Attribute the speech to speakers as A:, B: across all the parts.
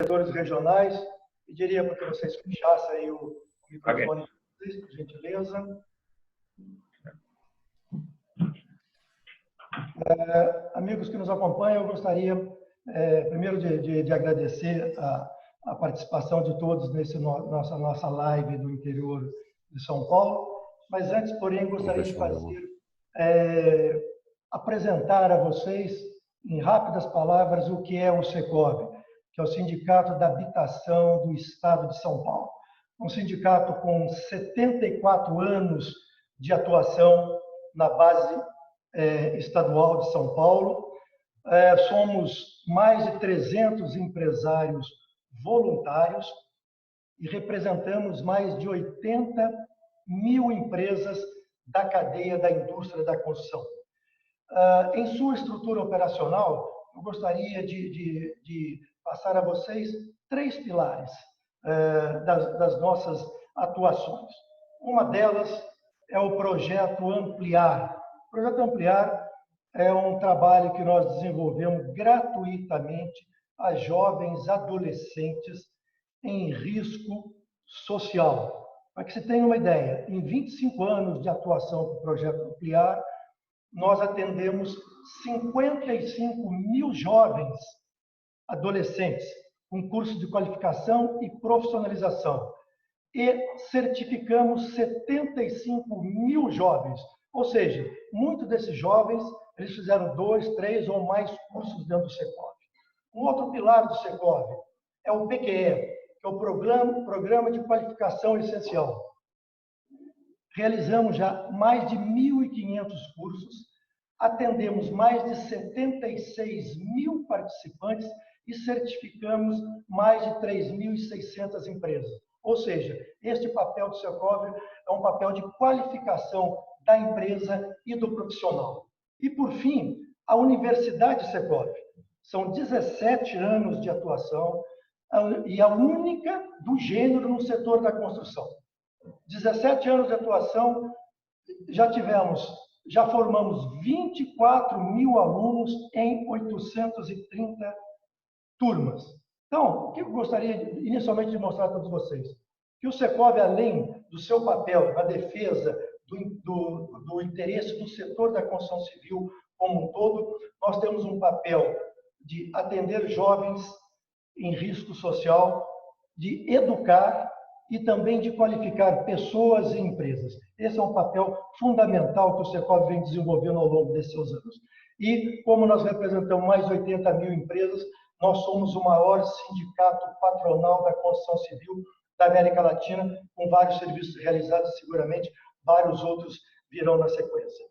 A: diretores regionais, pediria para que vocês fechassem aí o microfone, okay, por gentileza. Amigos que nos acompanham, eu gostaria primeiro de agradecer a participação de todos nessa nossa live do interior de São Paulo, mas antes, porém, gostaria de apresentar a vocês, em rápidas palavras, o que é o Secovi, que é o Sindicato da Habitação do Estado de São Paulo. Um sindicato com 74 anos de atuação na base estadual de São Paulo. Somos mais de 300 empresários voluntários e representamos mais de 80 mil empresas da cadeia da indústria da construção. Em sua estrutura operacional, eu gostaria de passar a vocês 3 pilares das nossas atuações. Uma delas é o projeto Ampliar. O projeto Ampliar é um trabalho que nós desenvolvemos gratuitamente a jovens adolescentes em risco social. Para que você tenha uma ideia, em 25 anos de atuação do projeto Ampliar, nós atendemos 55 mil jovens adolescentes com curso de qualificação e profissionalização e certificamos 75 mil jovens. Ou seja, muitos desses jovens eles fizeram 2, 3 ou mais cursos dentro do Secovi. Um outro pilar do Secovi é o PQE, que é o Programa de Qualificação Essencial. Realizamos já mais de 1.500 cursos, atendemos mais de 76 mil participantes e certificamos mais de 3.600 empresas. Ou seja, este papel do Secovi é um papel de qualificação da empresa e do profissional. E, por fim, a Universidade Secovi. São 17 anos de atuação e a única do gênero no setor da construção. 17 anos de atuação, já formamos 24 mil alunos em 830 turmas. Então, o que eu gostaria inicialmente de mostrar a todos vocês? Que o Secovi, além do seu papel na defesa do interesse do setor da construção civil como um todo, nós temos um papel de atender jovens em risco social, de educar e também de qualificar pessoas e empresas. Esse é um papel fundamental que o Secovi vem desenvolvendo ao longo desses seus anos. E, como nós representamos mais de 80 mil empresas, nós somos o maior sindicato patronal da construção civil da América Latina, com vários serviços realizados, seguramente vários outros virão na sequência.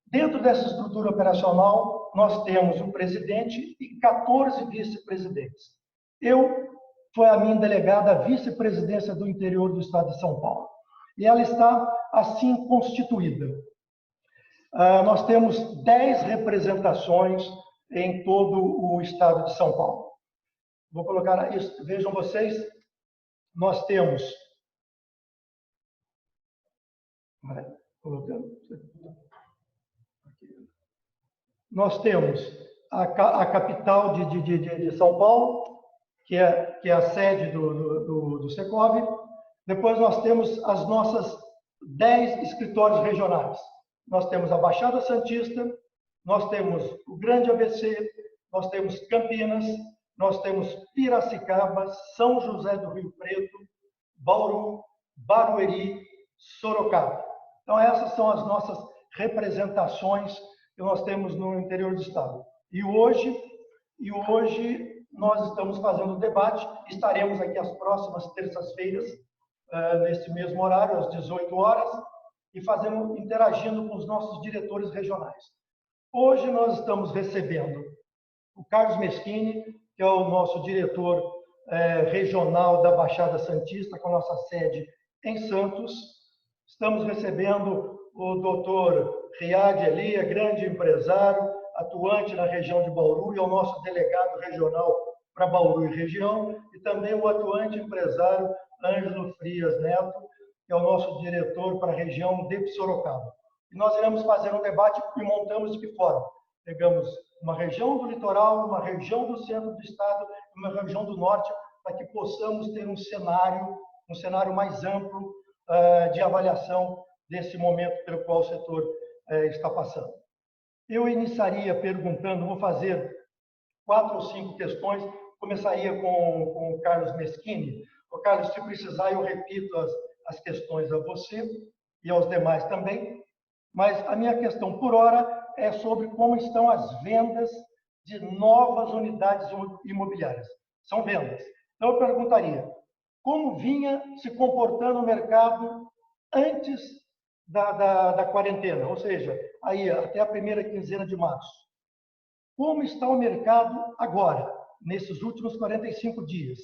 A: Dentro dessa estrutura operacional, nós temos um presidente e 14 vice-presidentes. Foi a minha delegada a vice-presidência do interior do estado de São Paulo. E ela está assim constituída. Nós temos 10 representações em todo o estado de São Paulo. Vou colocar isso, vejam vocês, nós temos a capital de São Paulo, que é a sede do Secovi. Depois nós temos as nossas 10 escritórios regionais. Nós temos a Baixada Santista, nós temos o Grande ABC, nós temos Campinas, nós temos Piracicaba, São José do Rio Preto, Bauru, Barueri, Sorocaba. Então, essas são as nossas representações que nós temos no interior do estado. E hoje nós estamos fazendo o debate, estaremos aqui às próximas terças-feiras, nesse mesmo horário, às 18 horas, e interagindo com os nossos diretores regionais. Hoje nós estamos recebendo o Carlos Meschini, que é o nosso diretor regional da Baixada Santista, com a nossa sede em Santos. Estamos recebendo o doutor Riad Elia, grande empresário, atuante na região de Bauru, e é o nosso delegado regional para Bauru e região, e também o atuante empresário Ângelo Frias Neto, que é o nosso diretor para a região de Sorocaba. E nós iremos fazer um debate e montamos de que forma? Pegamos uma região do litoral, uma região do centro do estado, uma região do norte, para que possamos ter um cenário mais amplo de avaliação desse momento pelo qual o setor está passando. Eu iniciaria perguntando, vou fazer 4 ou 5 questões, começaria com o Carlos Meschini. O Carlos, se precisar, eu repito as questões a você e aos demais também, mas a minha questão por hora é sobre como estão as vendas de novas unidades imobiliárias. São vendas. Então, eu perguntaria, como vinha se comportando o mercado antes da quarentena, ou seja, aí até a primeira quinzena de março? Como está o mercado agora, nesses últimos 45 dias?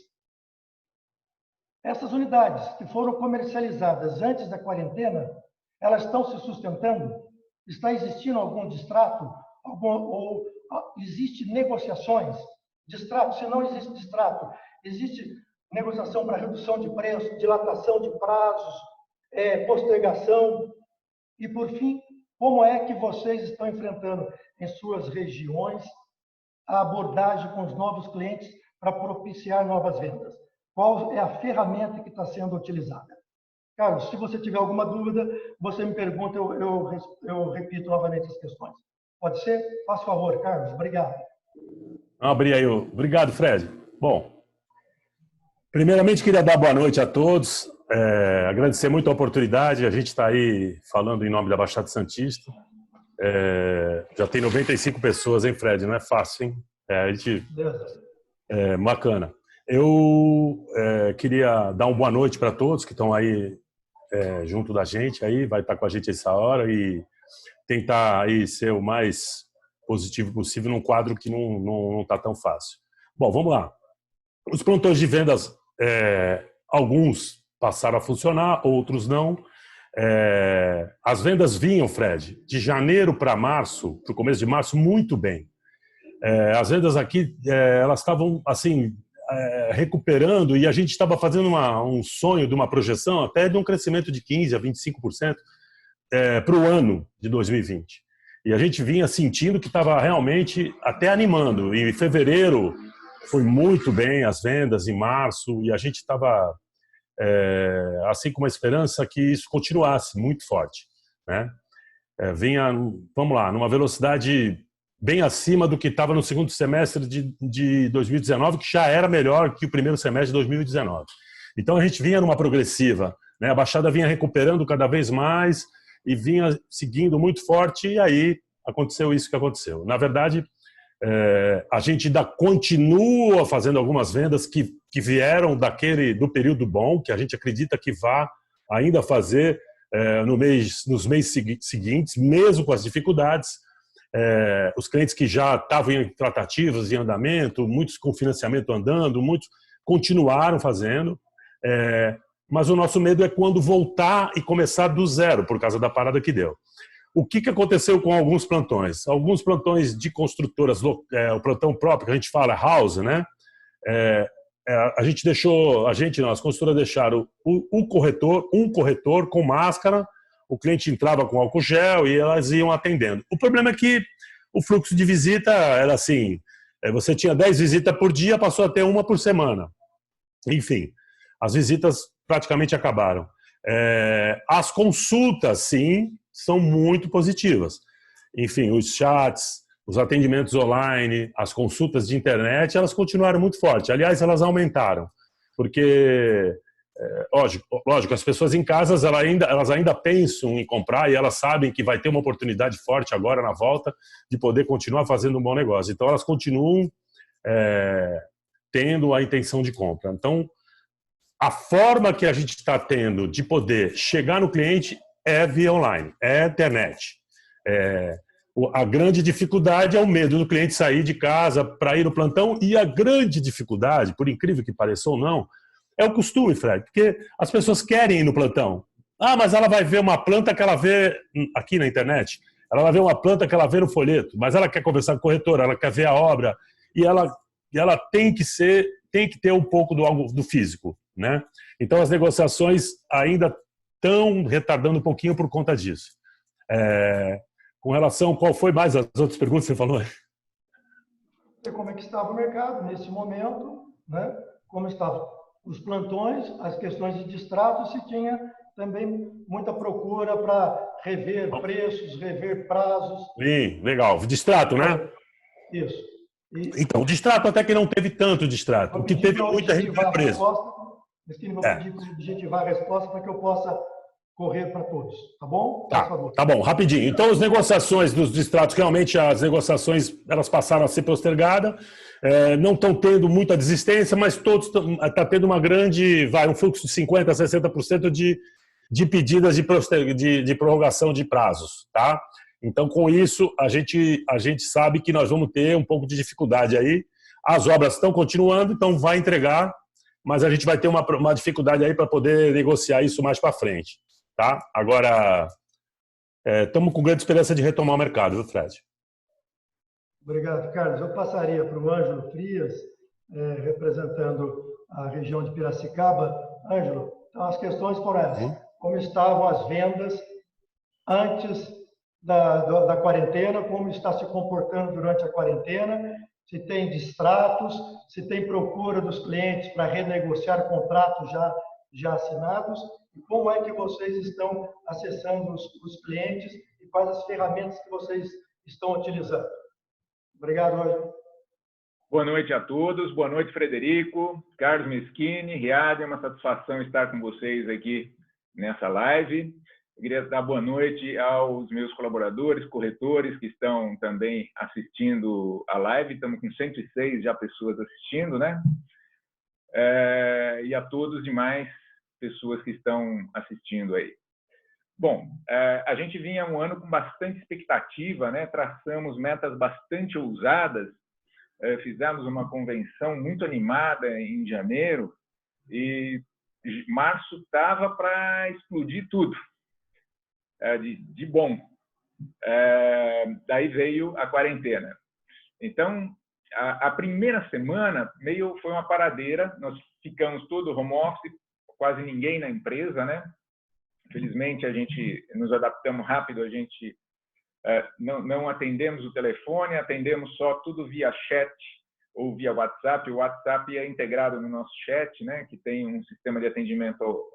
A: Essas unidades que foram comercializadas antes da quarentena, elas estão se sustentando? Está existindo algum distrato? Ou existe negociações? Distrato, se não existe distrato, existe negociação para redução de preço, dilatação de prazos, postergação? E, por fim, como é que vocês estão enfrentando em suas regiões a abordagem com os novos clientes para propiciar novas vendas? Qual é a ferramenta que está sendo utilizada? Carlos, se você tiver alguma dúvida, você me pergunta, eu repito novamente as questões. Pode ser? Faça favor, Carlos. Obrigado.
B: Obrigado, Fred. Bom, primeiramente queria dar boa noite a todos, agradecer muito a oportunidade. A gente está aí falando em nome da Baixada Santista. Já tem 95 pessoas, hein, Fred? Não é fácil, hein? Bacana. Eu queria dar uma boa noite para todos que estão aí junto da gente, aí vai estar com a gente essa hora e tentar aí ser o mais positivo possível num quadro que não está tão fácil. Bom, vamos lá. Os plantões de vendas, alguns passaram a funcionar, outros não. As vendas vinham, Fred, de janeiro para março, para o começo de março, muito bem. As vendas aqui, elas estavam assim recuperando, e a gente estava fazendo um sonho de uma projeção até de um crescimento de 15% a 25% para o ano de 2020. E a gente vinha sentindo que estava realmente até animando. Em fevereiro foi muito bem as vendas, em março, e a gente estava assim com uma esperança que isso continuasse muito forte, né? Vinha, vamos lá, numa velocidade bem acima do que estava no segundo semestre de 2019, que já era melhor que o primeiro semestre de 2019. Então a gente vinha numa progressiva, né? A Baixada vinha recuperando cada vez mais e vinha seguindo muito forte, e aí aconteceu isso que aconteceu. Na verdade, a gente ainda continua fazendo algumas vendas que vieram do período bom, que a gente acredita que vá ainda fazer nos meses seguintes, mesmo com as dificuldades. Os clientes que já estavam em tratativas, em andamento, muitos com financiamento andando, muitos continuaram fazendo, mas o nosso medo é quando voltar e começar do zero, por causa da parada que deu. O que aconteceu com alguns plantões? Alguns plantões de construtoras, o plantão próprio, que a gente fala house, né? As construtoras deixaram um corretor com máscara, o cliente entrava com álcool gel e elas iam atendendo. O problema é que o fluxo de visita era assim, você tinha 10 visitas por dia, passou a ter uma por semana. Enfim, as visitas praticamente acabaram. As consultas, sim, são muito positivas. Enfim, os chats, os atendimentos online, as consultas de internet, elas continuaram muito fortes. Aliás, elas aumentaram, porque, lógico, as pessoas em casa elas ainda pensam em comprar e elas sabem que vai ter uma oportunidade forte agora na volta de poder continuar fazendo um bom negócio. Então, elas continuam tendo a intenção de compra. Então, a forma que a gente está tendo de poder chegar no cliente é via online, é internet. A grande dificuldade é o medo do cliente sair de casa para ir no plantão, e a grande dificuldade, por incrível que pareça ou não, é o costume, Fred, porque as pessoas querem ir no plantão. Mas ela vai ver uma planta que ela vê aqui na internet, ela vai ver uma planta que ela vê no folheto, mas ela quer conversar com o corretor, ela quer ver a obra, e ela tem que ter um pouco do físico, né? Então as negociações ainda estão retardando um pouquinho por conta disso. Com relação, qual foi mais as outras perguntas que você falou?
A: Como é que estava o mercado nesse momento, né? Como estavam os plantões, as questões de distrato, se tinha também muita procura para rever preços, rever prazos.
B: Sim, legal. Distrato, né?
A: Isso.
B: Então, o distrato até que não teve tanto distrato.
A: Vou
B: O que
A: pedir
B: teve
A: para
B: muita
A: objetivar a
B: preço.
A: resposta. Cristina, vou pedir para objetivar a resposta para que eu possa correr para todos. Tá bom?
B: Tá bom, rapidinho. Então, as negociações dos distratos, realmente as negociações elas passaram a ser postergadas. Não estão tendo muita desistência, mas todos está tendo uma grande, um fluxo de 50% a 60% de pedidas de prorrogação de prazos, tá? Então, com isso, a gente sabe que nós vamos ter um pouco de dificuldade aí. As obras estão continuando, então vai entregar, mas a gente vai ter uma dificuldade aí para poder negociar isso mais para frente, tá? Agora, estamos com grande esperança de retomar o mercado, viu, Fred?
A: Obrigado, Carlos. Eu passaria para o Ângelo Frias, representando a região de Piracicaba. Ângelo, então as questões foram essas. Como estavam as vendas antes da quarentena, como está se comportando durante a quarentena, se tem distratos, se tem procura dos clientes para renegociar contratos já assinados, e como é que vocês estão acessando os clientes e quais as ferramentas que vocês estão utilizando. Obrigado, Ângelo.
C: Boa noite a todos. Boa noite, Frederico, Carlos Meschini, Riad. É uma satisfação estar com vocês aqui nessa live. Eu queria dar boa noite aos meus colaboradores, corretores que estão também assistindo a live. Estamos com 106 já pessoas assistindo, né? E a todos os demais pessoas que estão assistindo aí. Bom, a gente vinha um ano com bastante expectativa, né? Traçamos metas bastante ousadas, fizemos uma convenção muito animada em janeiro e março estava para explodir tudo, de bom. Daí veio a quarentena. Então, a primeira semana foi uma paradeira, nós ficamos todo home office, quase ninguém na empresa, né? Felizmente, a gente nos adaptamos rápido, a gente não atendemos o telefone, atendemos só tudo via chat ou via WhatsApp. O WhatsApp é integrado no nosso chat, né, que tem um sistema de atendimento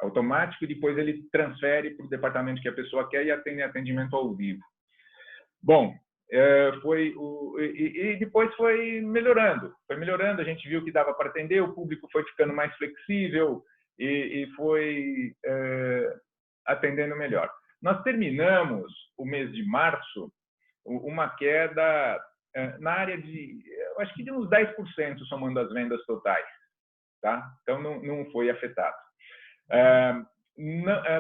C: automático, e depois ele transfere para o departamento que a pessoa quer e atende atendimento ao vivo. Bom, e depois foi melhorando, a gente viu que dava para atender, o público foi ficando mais flexível, e foi atendendo melhor. Nós terminamos o mês de março uma queda na área acho que de uns 10%, somando as vendas totais, tá? Então não foi afetado.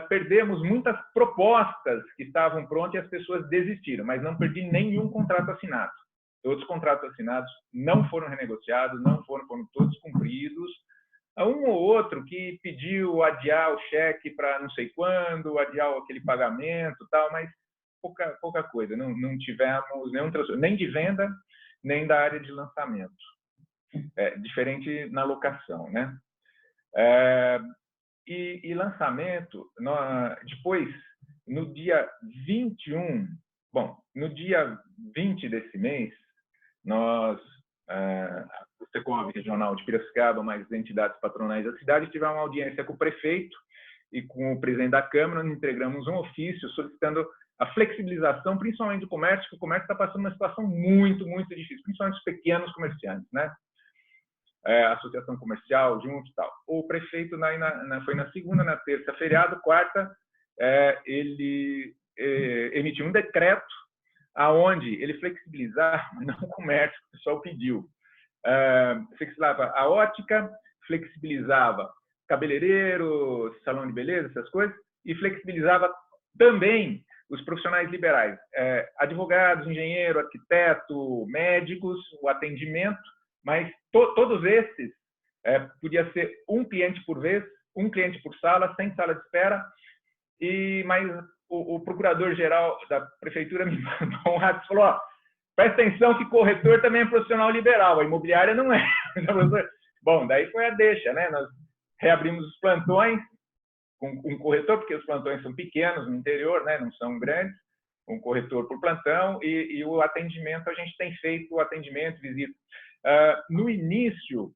C: Perdemos muitas propostas que estavam prontas e as pessoas desistiram, mas não perdi nenhum contrato assinado. Todos os contratos assinados não foram renegociados, foram todos cumpridos. Um ou outro que pediu adiar o cheque para não sei quando, adiar aquele pagamento, tal, mas pouca coisa. Não tivemos nenhum transtorno, nem de venda, nem da área de lançamento. Diferente na locação, né? E lançamento, depois, no dia 21, no dia 20 desse mês, nós, o Secov Regional de Piracicaba, mais as entidades patronais da cidade, tivemos uma audiência com o prefeito e com o presidente da Câmara. Nós entregamos um ofício solicitando a flexibilização, principalmente do comércio, que o comércio está passando uma situação muito, muito difícil, principalmente os pequenos comerciantes, né? Associação comercial, junto e tal. O prefeito, foi na segunda, na terça, feriado, quarta, ele emitiu um decreto aonde ele flexibilizava, não o comércio, o pessoal pediu, flexibilizava a ótica, flexibilizava cabeleireiro, salão de beleza, essas coisas, e flexibilizava também os profissionais liberais, advogados, engenheiro, arquiteto, médicos, o atendimento, mas todos esses podia ser um cliente por vez, um cliente por sala, sem sala de espera, mas o procurador-geral da prefeitura me mandou um rádio e falou: presta atenção que corretor também é profissional liberal, a imobiliária não é. Bom, daí foi a deixa, né? Nós reabrimos os plantões com corretor, porque os plantões são pequenos no interior, né? Não são grandes, um corretor por plantão e o atendimento, a gente tem feito o atendimento, visita. No início,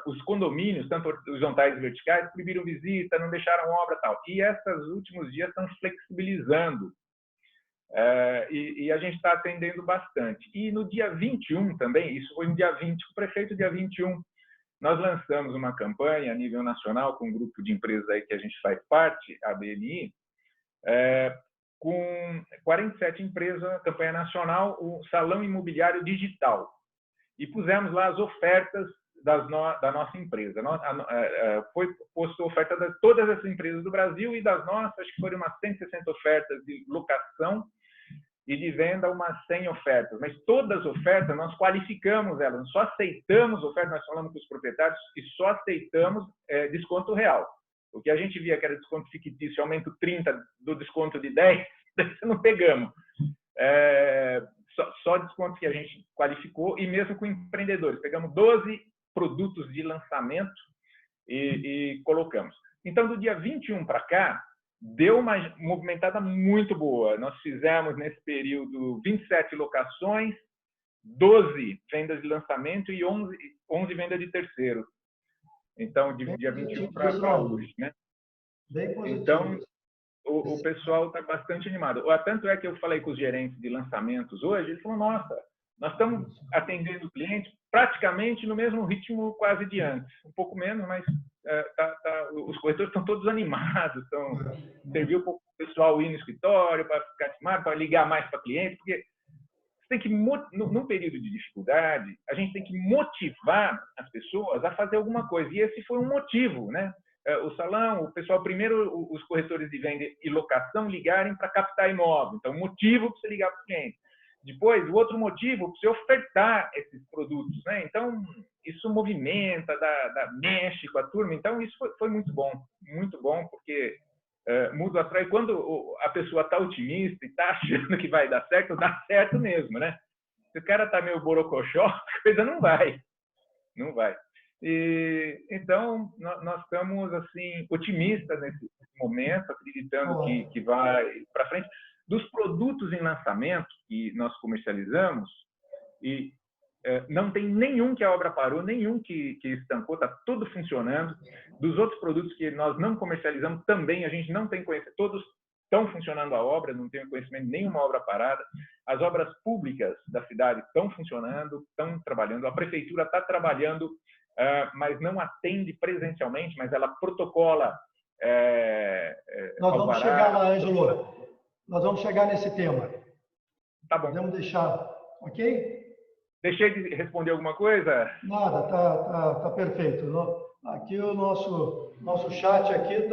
C: os condomínios, tanto horizontais e verticais, proibiram visita, não deixaram obra e tal. E esses últimos dias estão flexibilizando. E a gente está atendendo bastante. E no dia 21 também, isso foi no dia 20, o prefeito dia 21, nós lançamos uma campanha a nível nacional com um grupo de empresas aí que a gente faz parte, a BNI, com 47 empresas, campanha nacional, o Salão Imobiliário Digital. E pusemos lá as ofertas da nossa empresa. Foi posto oferta de todas as empresas do Brasil e das nossas, acho que foram umas 160 ofertas de locação e de venda, umas 100 ofertas. Mas todas as ofertas, nós qualificamos elas, só aceitamos ofertas, nós falamos com os proprietários e só aceitamos desconto real. O que a gente via que era desconto fictício, aumento 30 do desconto de 10, não pegamos. Só desconto que a gente qualificou, e mesmo com empreendedores. Pegamos 12 produtos de lançamento e colocamos. Então, do dia 21 para cá, deu uma movimentada muito boa. Nós fizemos, nesse período, 27 locações, 12 vendas de lançamento e 11 vendas de terceiro. Então, de dia 21 para hoje, né?
A: Bem positivo.
C: Então, o pessoal está bastante animado. Tanto é que eu falei com os gerentes de lançamentos hoje, eles falaram, nossa, nós estamos atendendo o cliente praticamente no mesmo ritmo quase de antes. Um pouco menos, mas os corretores estão todos animados, serviu para o pessoal ir no escritório, para ficar animado, para ligar mais para cliente, porque tem que, num período de dificuldade, a gente tem que motivar as pessoas a fazer alguma coisa. E esse foi um motivo, né? O salão, o pessoal, primeiro, os corretores de venda e locação ligarem para captar imóvel. Então, motivo para você ligar para o cliente. Depois, o outro motivo para você ofertar esses produtos, né? Então, isso movimenta, mexe com a turma. Então, isso foi muito bom, porque muda atrai. Quando a pessoa está otimista e está achando que vai dar certo, dá certo mesmo, né? Se o cara está meio borocochó, a coisa não vai. Então, nós estamos assim otimistas nesse momento, acreditando que vai para frente. Dos produtos em lançamento que nós comercializamos, e não tem nenhum que a obra parou, nenhum que estancou, está tudo funcionando. Dos outros produtos que nós não comercializamos também, a gente não tem conhecimento, todos estão funcionando a obra, não tenho conhecimento de nenhuma obra parada. As obras públicas da cidade estão funcionando, estão trabalhando, a prefeitura está trabalhando, mas não atende presencialmente, mas ela protocola.
A: Nós vamos chegar lá, Ângelo. Nós vamos chegar nesse tema.
C: Tá bom.
A: Podemos deixar, ok?
C: Deixei de responder alguma coisa?
A: Nada, tá perfeito. Aqui o nosso chat aqui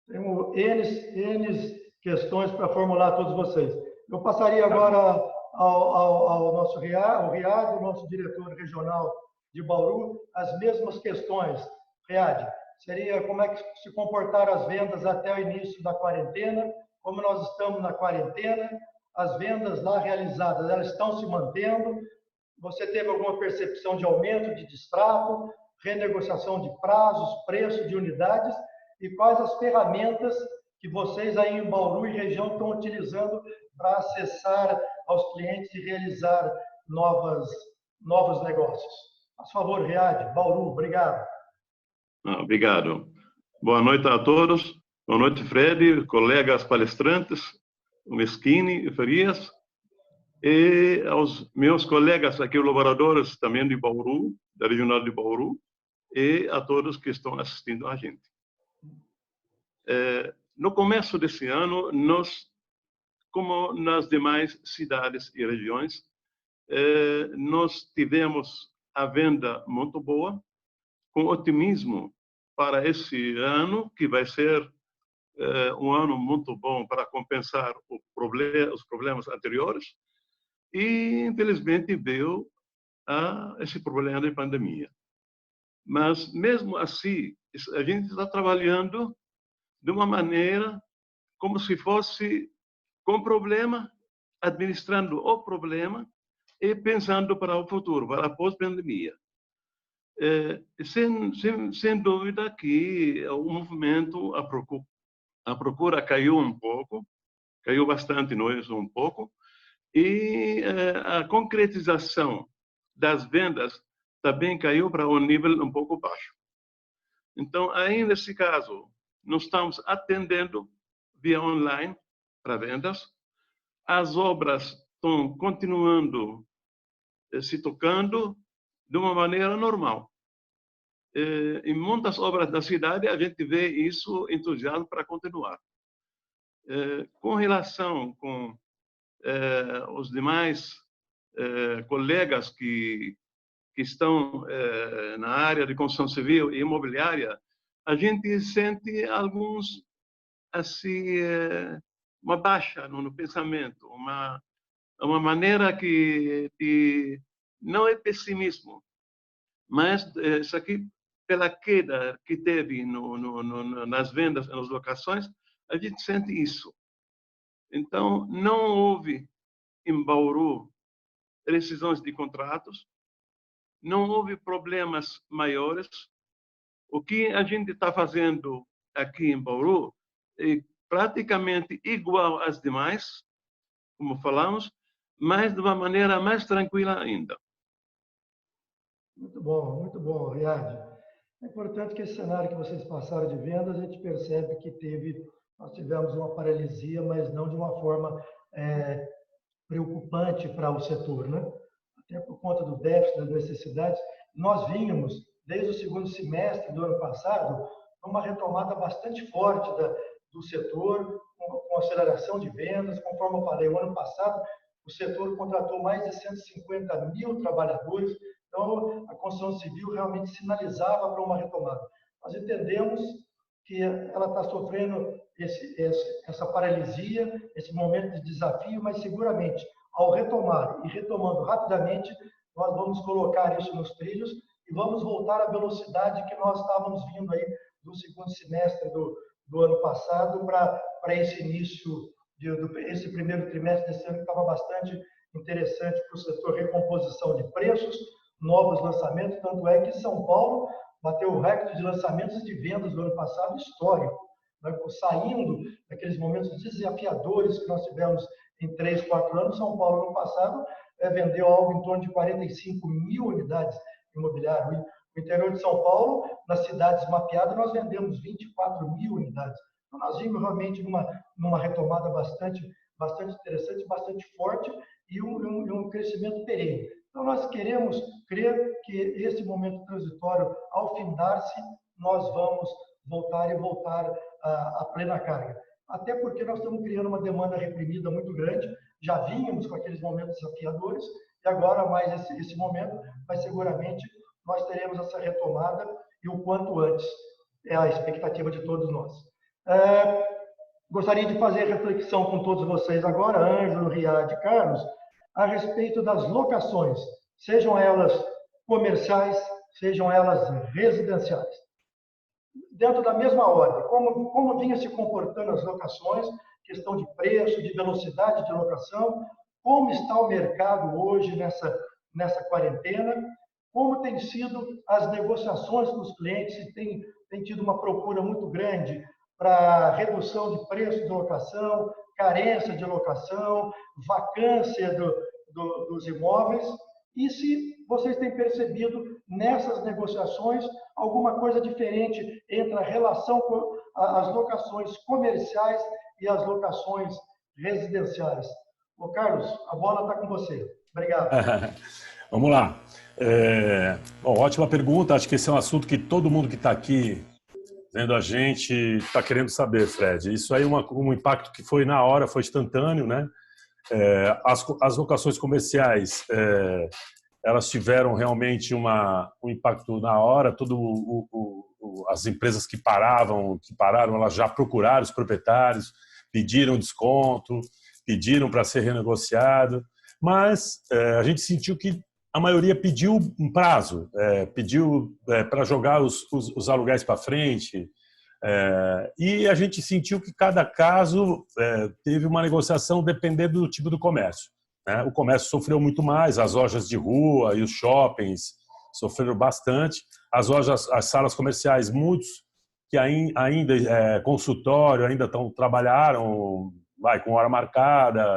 A: temos N questões para formular a todos vocês. Eu passaria agora ao nosso Riad, o nosso diretor regional de Bauru, as mesmas questões. Riad, seria como é que se comportaram as vendas até o início da quarentena, como nós estamos na quarentena, as vendas lá realizadas, elas estão se mantendo? Você teve alguma percepção de aumento de distrato, renegociação de prazos, preço de unidades, e quais as ferramentas que vocês aí em Bauru e região estão utilizando para acessar aos clientes e realizar novos negócios? Por favor, Riad, Bauru, obrigado.
D: Obrigado. Boa noite a todos. Boa noite, Fred, colegas palestrantes, o Meschini e Farias, e aos meus colegas aqui, colaboradores também de Bauru, da Regional de Bauru, e a todos que estão assistindo a gente. No começo desse ano, nós, como nas demais cidades e regiões, nós tivemos a venda muito boa, com otimismo para esse ano, que vai ser um ano muito bom para compensar os problemas anteriores, e infelizmente veio esse problema da pandemia. Mas mesmo assim, a gente está trabalhando de uma maneira como se fosse com problema, administrando o problema e pensando para o futuro, para a pós-pandemia. Sem dúvida que o movimento, a procura caiu um pouco, caiu bastante, nós um pouco, e a concretização das vendas também caiu para um nível um pouco baixo. Então, aí nesse caso, nós estamos atendendo via online para vendas. As obras estão continuando se tocando de uma maneira normal. Em muitas obras da cidade, a gente vê isso entusiasmo para continuar. Com relação com os demais colegas que estão na área de construção civil e imobiliária, a gente sente alguns assim uma baixa no pensamento, uma maneira que não é pessimismo, mas isso aqui pela queda que teve nas vendas, nas locações, a gente sente isso. Então não houve em Bauru rescisões de contratos, não houve problemas maiores. O que a gente está fazendo aqui em Bauru é praticamente igual às demais, como falamos, mas de uma maneira mais tranquila ainda.
A: Muito bom, Riad. É importante que esse cenário que vocês passaram de vendas, a gente percebe que nós tivemos uma paralisia, mas não de uma forma preocupante para o setor, né? Até por conta do déficit, das necessidades. Nós vínhamos, desde o segundo semestre do ano passado, uma retomada bastante forte do setor, com aceleração de vendas. Conforme eu falei, o ano passado, o setor contratou mais de 150 mil trabalhadores, então a construção civil realmente sinalizava para uma retomada. Nós entendemos que ela está sofrendo essa paralisia, esse momento de desafio, mas seguramente, ao retomar e retomando rapidamente, nós vamos colocar isso nos trilhos e vamos voltar à velocidade que nós estávamos vindo aí do segundo semestre do ano passado para esse início, esse primeiro trimestre desse ano, que estava bastante interessante para o setor recomposição de preços, novos lançamentos, tanto é que São Paulo bateu o recorde de lançamentos e de vendas do ano passado histórico, né? Saindo daqueles momentos desafiadores que nós tivemos em 3, 4 anos. São Paulo, no passado, vendeu algo em torno de 45 mil unidades imobiliárias. No interior de São Paulo, nas cidades mapeadas, nós vendemos 24 mil unidades. Então, nós vimos realmente numa retomada bastante interessante, bastante forte e um crescimento perene. Então, nós queremos crer que esse momento transitório, ao findar-se, nós vamos voltar à plena carga. Até porque nós estamos criando uma demanda reprimida muito grande, já vínhamos com aqueles momentos desafiadores, e agora mais esse momento, mas seguramente nós teremos essa retomada e o quanto antes. É a expectativa de todos nós. Gostaria de fazer reflexão com todos vocês agora, Ângelo, Riad e Carlos, a respeito das locações, sejam elas comerciais, sejam elas residenciais. Dentro da mesma ordem, como vinha se comportando as locações, questão de preço, de velocidade de locação, como está o mercado hoje nessa quarentena, como tem sido as negociações com os clientes, se tem tido uma procura muito grande para redução de preço de locação, carência de locação, vacância dos imóveis, e se vocês têm percebido nessas negociações alguma coisa diferente entre a relação com as locações comerciais e as locações residenciais. Ô Carlos, a bola está com você. Obrigado.
B: Vamos lá. Bom, ótima pergunta. Acho que esse é um assunto que todo mundo que está aqui vendo a gente está querendo saber, Fred. Isso aí é um impacto que foi na hora, foi instantâneo, né? As locações comerciais, elas tiveram realmente um impacto na hora. As empresas que pararam, elas já procuraram os proprietários, pediram desconto, pediram para ser renegociado, mas a gente sentiu que a maioria pediu um prazo, pediu para jogar os aluguéis para frente, e a gente sentiu que cada caso teve uma negociação dependendo do tipo do comércio, né? O comércio sofreu muito mais, as lojas de rua e os shoppings sofreram bastante, as salas comerciais, muitos que ainda consultório, ainda trabalharam com hora marcada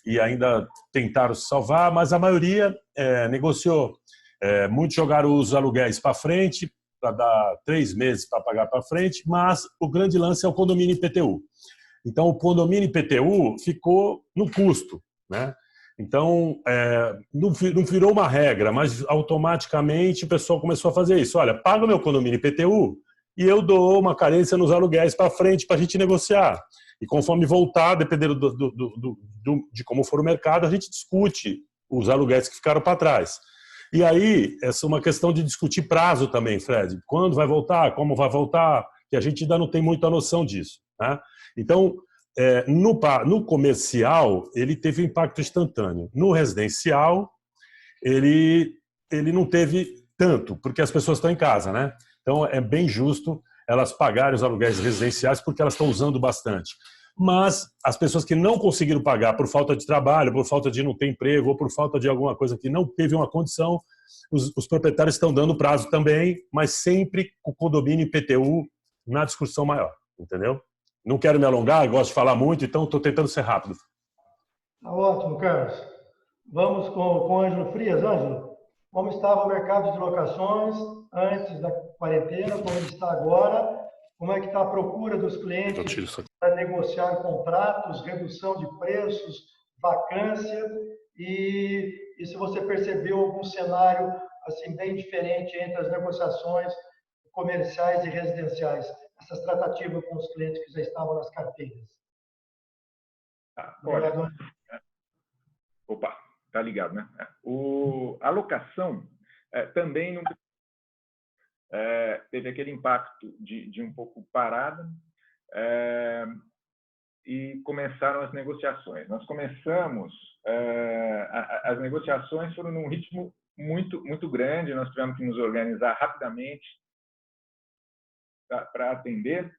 B: e ainda tentaram se salvar, mas a maioria negociou. Muitos jogaram os aluguéis para frente, para dar 3 meses para pagar para frente, mas o grande lance é o condomínio IPTU. Então, o condomínio IPTU ficou no custo, né? Então, não virou uma regra, mas automaticamente o pessoal começou a fazer isso. Olha, paga o meu condomínio IPTU e eu dou uma carência nos aluguéis para frente para a gente negociar. E conforme voltar, dependendo de como for o mercado, a gente discute os aluguéis que ficaram para trás. E aí, essa é uma questão de discutir prazo também, Fred. Quando vai voltar, como vai voltar, que a gente ainda não tem muita noção disso, né? Então, no comercial, ele teve impacto instantâneo. No residencial, ele não teve tanto, porque as pessoas estão em casa, né? Então, é bem justo elas pagarem os aluguéis residenciais porque elas estão usando bastante. Mas as pessoas que não conseguiram pagar por falta de trabalho, por falta de não ter emprego ou por falta de alguma coisa que não teve uma condição, os proprietários estão dando prazo também, mas sempre com o condomínio IPTU na discussão maior, entendeu? Não quero me alongar, gosto de falar muito, então estou tentando ser rápido.
A: Tá ótimo, Carlos. Vamos com o Ângelo Frias. Ângelo, como estava o mercado de locações antes da quarentena, como ele está agora? Como é que está a procura dos clientes para negociar contratos, redução de preços, vacância? E se você percebeu algum cenário assim bem diferente entre as negociações comerciais e residenciais, essas tratativas com os clientes que já estavam nas carteiras?
C: Olha, opa, tá ligado, né? A locação também não teve aquele impacto de um pouco parada e começaram as negociações. Nós começamos, as negociações foram num ritmo muito grande, nós tivemos que nos organizar rapidamente para atender.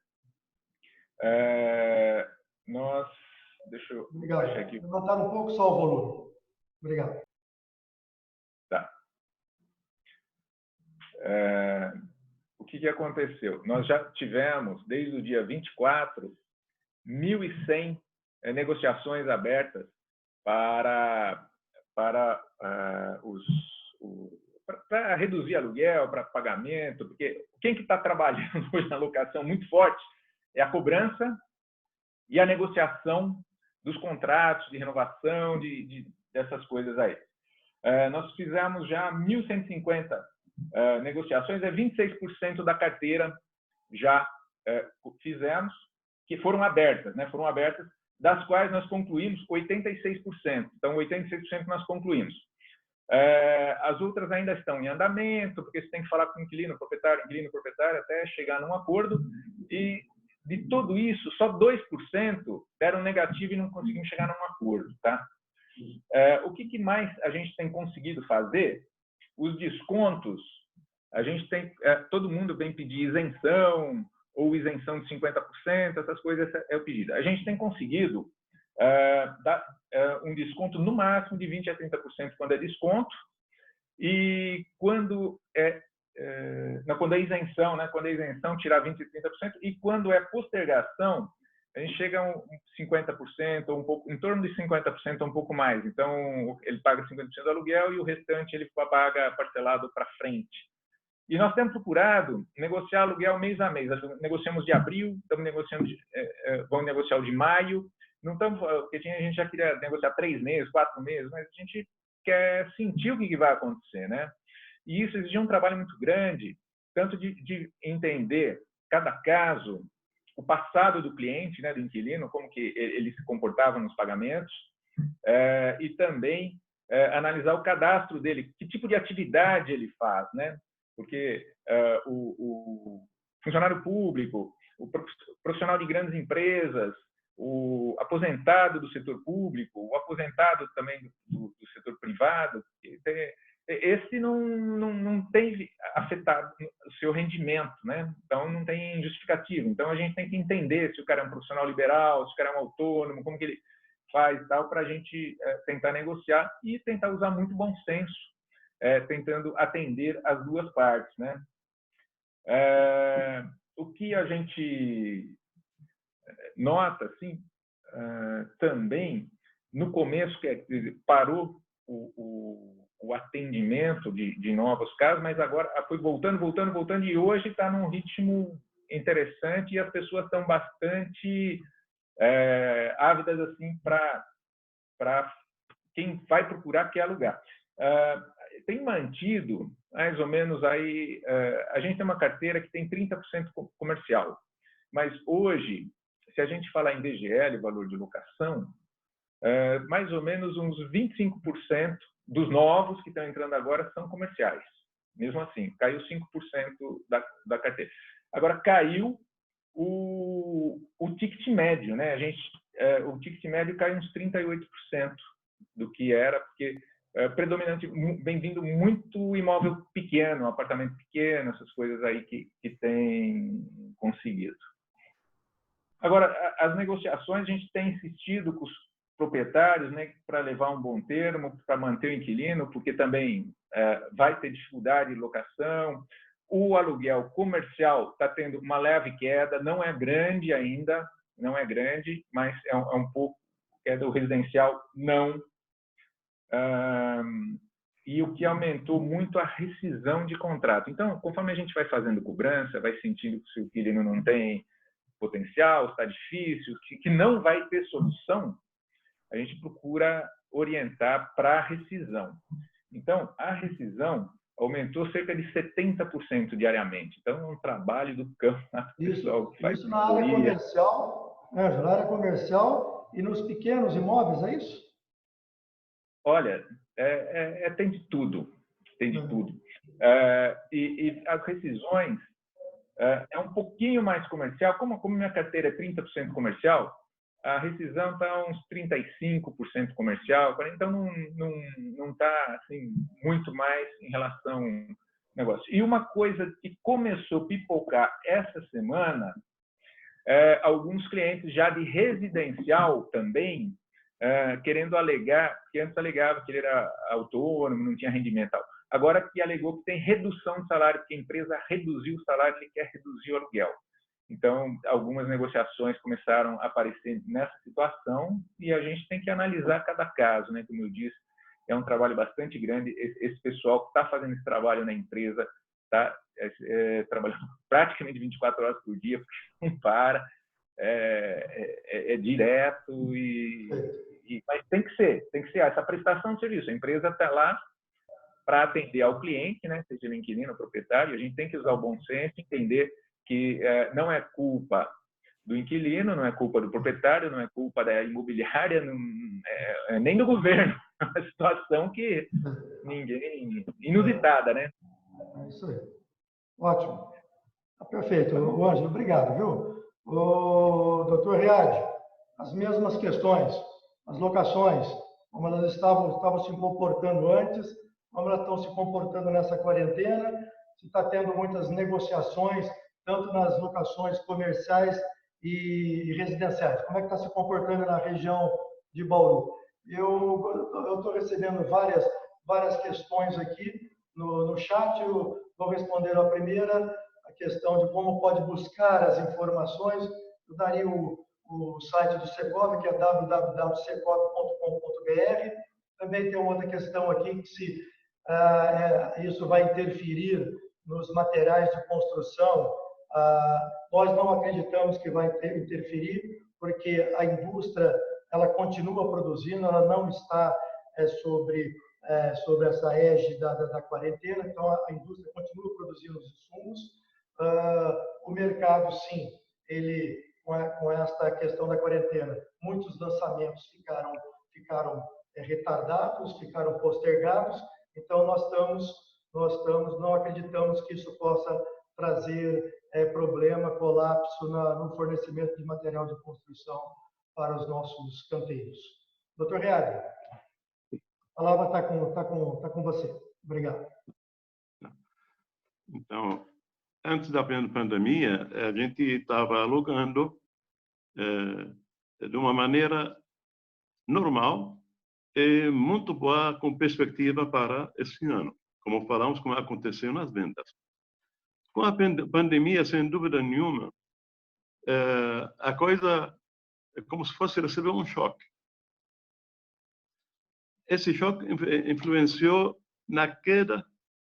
C: Deixa eu baixar aqui.
A: Levantar um pouco só o volume. Obrigado.
C: Tá. O que aconteceu? Nós já tivemos, desde o dia 24, 1.100 negociações abertas para reduzir aluguel, para pagamento, porque quem que está trabalhando hoje na locação muito forte é a cobrança e a negociação dos contratos de renovação, dessas coisas aí. Nós fizemos já 1.150 negociações, 26% da carteira já fizemos, que foram abertas, né? Foram abertas, das quais nós concluímos 86%. Então, 86% nós concluímos. As outras ainda estão em andamento, porque você tem que falar com o inquilino proprietário até chegar num acordo, e de tudo isso, só 2% deram negativo e não conseguimos chegar num acordo, tá? O que mais a gente tem conseguido fazer? Os descontos, a gente tem, todo mundo vem pedir isenção ou isenção de 50%, essas coisas é o pedido. A gente tem conseguido dar um desconto no máximo de 20% a 30% quando é desconto, e quando é isenção, né? Quando é isenção, tirar 20% e 30%, e quando é postergação, a gente chega a 50%, ou um pouco, em torno de 50%, ou um pouco mais. Então, ele paga 50% do aluguel e o restante ele paga parcelado para frente. E nós temos procurado negociar aluguel mês a mês. Nós negociamos de abril, estamos negociando vamos negociar o de maio. Não estamos, porque a gente já queria negociar 3 meses, 4 meses, mas a gente quer sentir o que vai acontecer, né? E isso exige um trabalho muito grande, tanto de entender cada caso, o passado do cliente, né, do inquilino, como que ele se comportava nos pagamentos, e também analisar o cadastro dele, que tipo de atividade ele faz, né? Porque o funcionário público, o profissional de grandes empresas, o aposentado do setor público, o aposentado também do setor privado, esse não tem afetado o seu rendimento, né? Então, não tem justificativo. Então, a gente tem que entender se o cara é um profissional liberal, se o cara é um autônomo, como que ele faz e tal, para a gente tentar negociar e tentar usar muito bom senso, tentando atender as duas partes, né? O que a gente nota, assim, também, no começo, parou o atendimento de novos casos, mas agora foi voltando, e hoje está num ritmo interessante e as pessoas estão bastante ávidas assim para quem vai procurar quer alugar. Tem mantido mais ou menos aí, a gente tem uma carteira que tem 30% comercial, mas hoje, se a gente falar em DGL, valor de locação, mais ou menos uns 25% dos novos que estão entrando agora são comerciais. Mesmo assim, caiu 5% da carteira. Agora, caiu o ticket médio, né? O ticket médio caiu uns 38% do que era, porque predominante, vem vindo muito imóvel pequeno, apartamento pequeno, essas coisas aí que tem conseguido. Agora, as negociações, a gente tem insistido com os proprietários, né, para levar um bom termo, para manter o inquilino, porque também vai ter dificuldade de locação. O aluguel comercial está tendo uma leve queda, não é grande ainda, não é grande, mas é um pouco queda. O residencial não. E o que aumentou muito a rescisão de contrato. Então, conforme a gente vai fazendo cobrança, vai sentindo que o inquilino não tem potencial, está difícil, que não vai ter solução, a gente procura orientar para a rescisão. Então, a rescisão aumentou cerca de 70% diariamente. Então, é um trabalho do campo.
A: Isso na área comercial, né, na área comercial e nos pequenos imóveis, é isso?
C: Olha, tem de tudo. Tem de tudo. E as rescisões é um pouquinho mais comercial. Como minha carteira é 30% comercial, a rescisão está uns 35% comercial, então não está assim, muito mais em relação ao negócio. E uma coisa que começou a pipocar essa semana, alguns clientes já de residencial também, querendo alegar, que antes alegava que ele era autônomo, não tinha rendimento. Agora que alegou que tem redução de salário, porque a empresa reduziu o salário, ele quer reduzir o aluguel. Então, algumas negociações começaram a aparecer nessa situação e a gente tem que analisar cada caso, né? Como eu disse, é um trabalho bastante grande. Esse pessoal que está fazendo esse trabalho na empresa está trabalhando praticamente 24 horas por dia, porque não para, é direto, mas tem que ser essa prestação de serviço. A empresa está lá para atender ao cliente, né? Seja ele inquilino ou proprietário, a gente tem que usar o bom senso, entender que não é culpa do inquilino, não é culpa do proprietário, não é culpa da imobiliária, nem do governo. É uma situação que inusitada, né?
A: É isso aí. Ótimo. Perfeito. Ângelo, obrigado, viu? O doutor Riad, as mesmas questões, as locações, como elas estavam se comportando antes, como elas estão se comportando nessa quarentena, se está tendo muitas negociações, tanto nas locações comerciais e residenciais. Como é que está se comportando na região de Bauru? Eu estou recebendo várias questões aqui no chat. Eu vou responder a primeira, a questão de como pode buscar as informações. Eu daria o site do Secovi, que é www.secovi.com.br. Também tem uma outra questão aqui, que se isso vai interferir nos materiais de construção. Nós não acreditamos que vai interferir, porque a indústria ela continua produzindo, ela não está sobre essa égide da quarentena, então a indústria continua produzindo os insumos. O mercado, sim, ele com esta questão da quarentena, muitos lançamentos ficaram retardados, ficaram postergados, então nós não acreditamos que isso possa trazer problema, colapso no fornecimento de material de construção para os nossos canteiros. Doutor Riad, a palavra está com você. Obrigado.
D: Então, antes da pandemia, a gente estava alugando de uma maneira normal e muito boa, com perspectiva para esse ano, como falamos, como aconteceu nas vendas. Com a pandemia, sem dúvida nenhuma, a coisa é como se fosse receber um choque. Esse choque influenciou na queda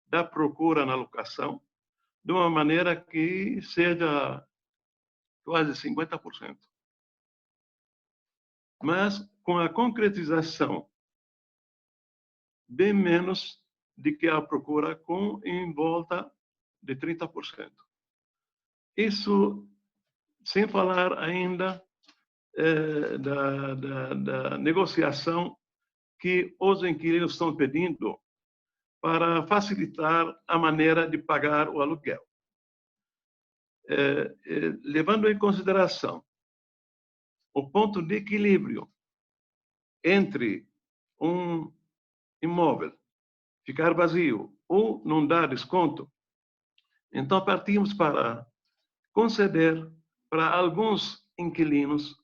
D: da procura na locação, de uma maneira que seja quase 50%. Mas com a concretização bem menos de que a procura, com em volta de 30%. Isso sem falar ainda da negociação que os inquilinos estão pedindo para facilitar a maneira de pagar o aluguel. Levando em consideração o ponto de equilíbrio entre um imóvel ficar vazio ou não dar desconto, então partimos para conceder para alguns inquilinos,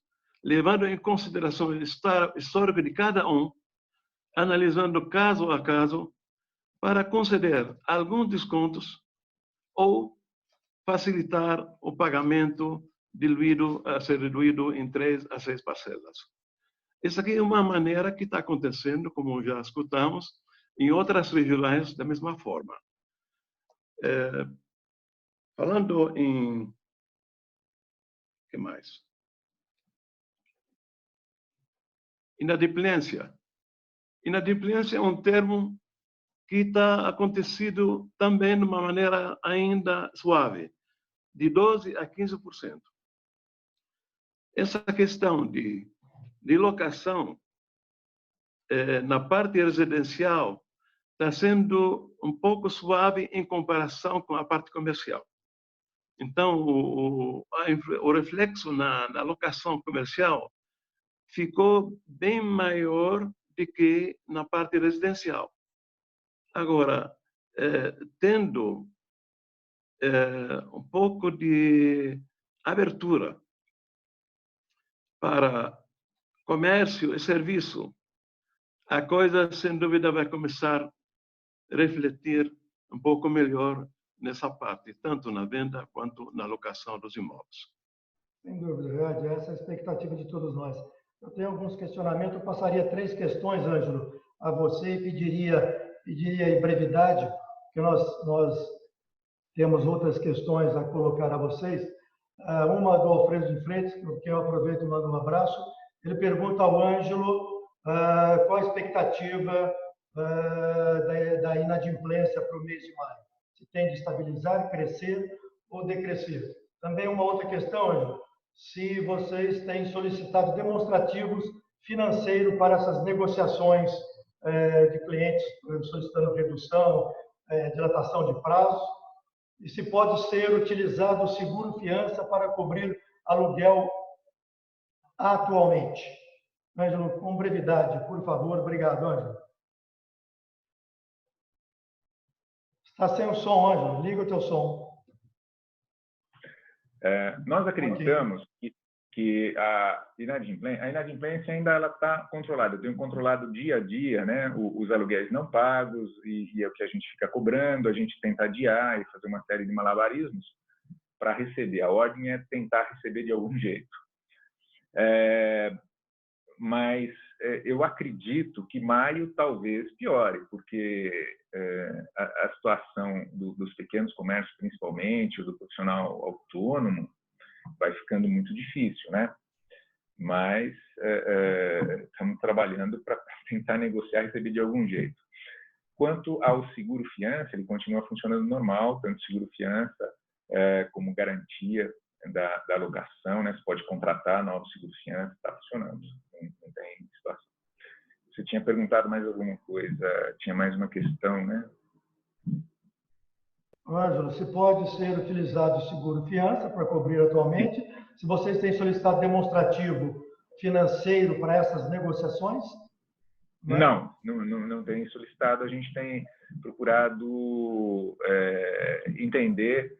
D: levando em consideração o histórico de cada um, analisando caso a caso, para conceder alguns descontos ou facilitar o pagamento a ser diluído em 3 a 6 parcelas. Essa aqui é uma maneira que está acontecendo, como já escutamos, em outras regiões da mesma forma. Falando em... O que mais? Inadimplência. Inadimplência é um termo que está acontecido também de uma maneira ainda suave, de 12% a 15%. Essa questão de locação na parte residencial está sendo um pouco suave em comparação com a parte comercial. Então, o reflexo na locação comercial ficou bem maior do que na parte residencial. Agora, tendo um pouco de abertura para comércio e serviço, a coisa, sem dúvida, vai começar a refletir um pouco melhor nessa parte, tanto na venda quanto na locação dos imóveis.
A: Sem dúvida, Jade, essa é a expectativa de todos nós. Eu tenho alguns questionamentos, eu passaria 3 questões, Ângelo, a você e pediria em brevidade, que nós temos outras questões a colocar a vocês. Uma do Alfredo de Freitas, que eu aproveito e mando um abraço. Ele pergunta ao Ângelo qual a expectativa da inadimplência para o mês de maio. Se tem de estabilizar, crescer ou decrescer. Também uma outra questão, Ângelo, se vocês têm solicitado demonstrativos financeiros para essas negociações de clientes solicitando redução, dilatação de prazo, e se pode ser utilizado o seguro-fiança para cobrir aluguel atualmente. Ângelo, com brevidade, por favor. Obrigado, Ângelo. Está sem o som, Ângelo. Liga o teu som.
C: Nós acreditamos que a inadimplência ainda está controlada. Eu tenho controlado dia a dia, né, os aluguéis não pagos e é o que a gente fica cobrando, a gente tenta adiar e fazer uma série de malabarismos para receber. A ordem é tentar receber de algum jeito. Mas eu acredito que maio talvez piore, porque a situação dos pequenos comércios, principalmente, o do profissional autônomo, vai ficando muito difícil, né? Mas estamos trabalhando para tentar negociar e receber de algum jeito. Quanto ao seguro-fiança, ele continua funcionando normal, tanto seguro-fiança como garantia da locação, né? Você pode contratar novo seguro-fiança, está funcionando, não tem situação. Você tinha perguntado mais alguma coisa, tinha mais uma questão, né?
A: Ângelo, se pode ser utilizado o seguro-fiança para cobrir atualmente? Se vocês têm solicitado demonstrativo financeiro para essas negociações?
C: Não tem solicitado. A gente tem procurado entender,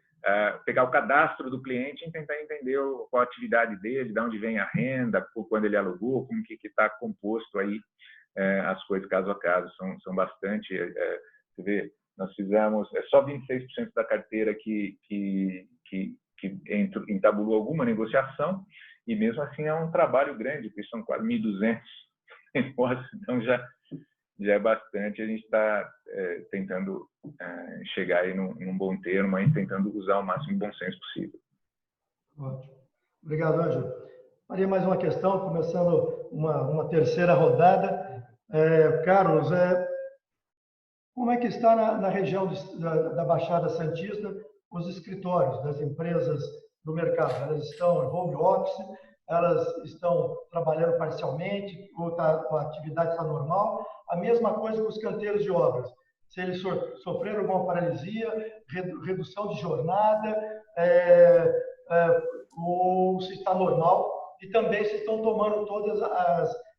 C: pegar o cadastro do cliente e tentar entender qual a atividade dele, de onde vem a renda, quando ele alugou, como que está composto aí as coisas caso a caso. São bastante... você vê, nós fizemos só 26% da carteira que entabulou alguma negociação E mesmo assim é um trabalho grande, porque são quase 1.200 negócios, então já é bastante. A gente está tentando chegar aí num bom termo, aí tentando usar o máximo de bom senso possível.
A: Ótimo. Obrigado, Ângelo. Faria mais uma questão, começando uma terceira rodada. Carlos, como é que está na região da Baixada Santista os escritórios das empresas do mercado? Elas estão em home office? Elas estão trabalhando parcialmente? Ou a atividade está normal? A mesma coisa com os canteiros de obras. Se eles sofreram alguma paralisia, redução de jornada, ou se está normal, e também se estão tomando todas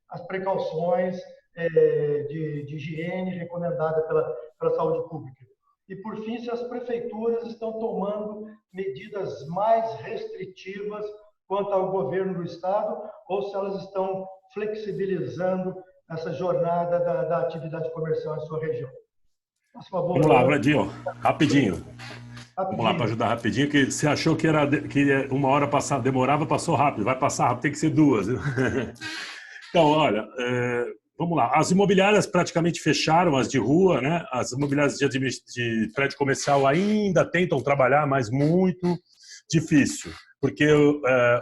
A: as precauções de higiene recomendada pela saúde pública. E, por fim, se as prefeituras estão tomando medidas mais restritivas quanto ao governo do Estado, ou se elas estão flexibilizando essa jornada da atividade comercial em sua região. Por favor.
B: Vamos lá, Vladinho, rapidinho. Vamos lá para ajudar rapidinho, que você achou que uma hora demorava, passou rápido. Vai passar rápido, tem que ser 2. Então, olha, vamos lá. As imobiliárias praticamente fecharam, as de rua, né? As imobiliárias de prédio comercial ainda tentam trabalhar, mas muito difícil, porque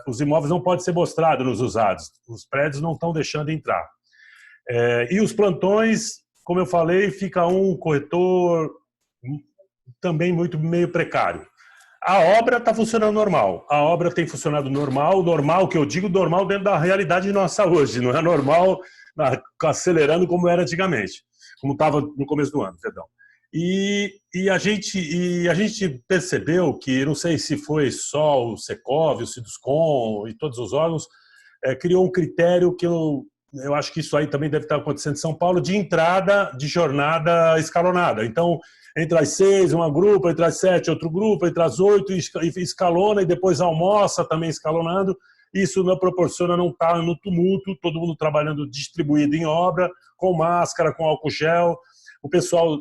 B: os imóveis não podem ser mostrados nos usados. Os prédios não estão deixando entrar. E os plantões, como eu falei, fica um corretor também meio precário. A obra está funcionando normal. A obra tem funcionado normal que eu digo normal dentro da realidade nossa hoje, não é normal acelerando como era antigamente, como estava no começo do ano, perdão. E a gente percebeu que, não sei se foi só o Secov, o Siduscom e todos os órgãos, criou um critério que eu acho que isso aí também deve estar acontecendo em São Paulo, de entrada de jornada escalonada. Então, entre as 6, um grupo, entre as 7, outro grupo, entre as 8, escalona e depois almoça também escalonando. Isso não proporciona não estar no tumulto, todo mundo trabalhando distribuído em obra, com máscara, com álcool gel. O pessoal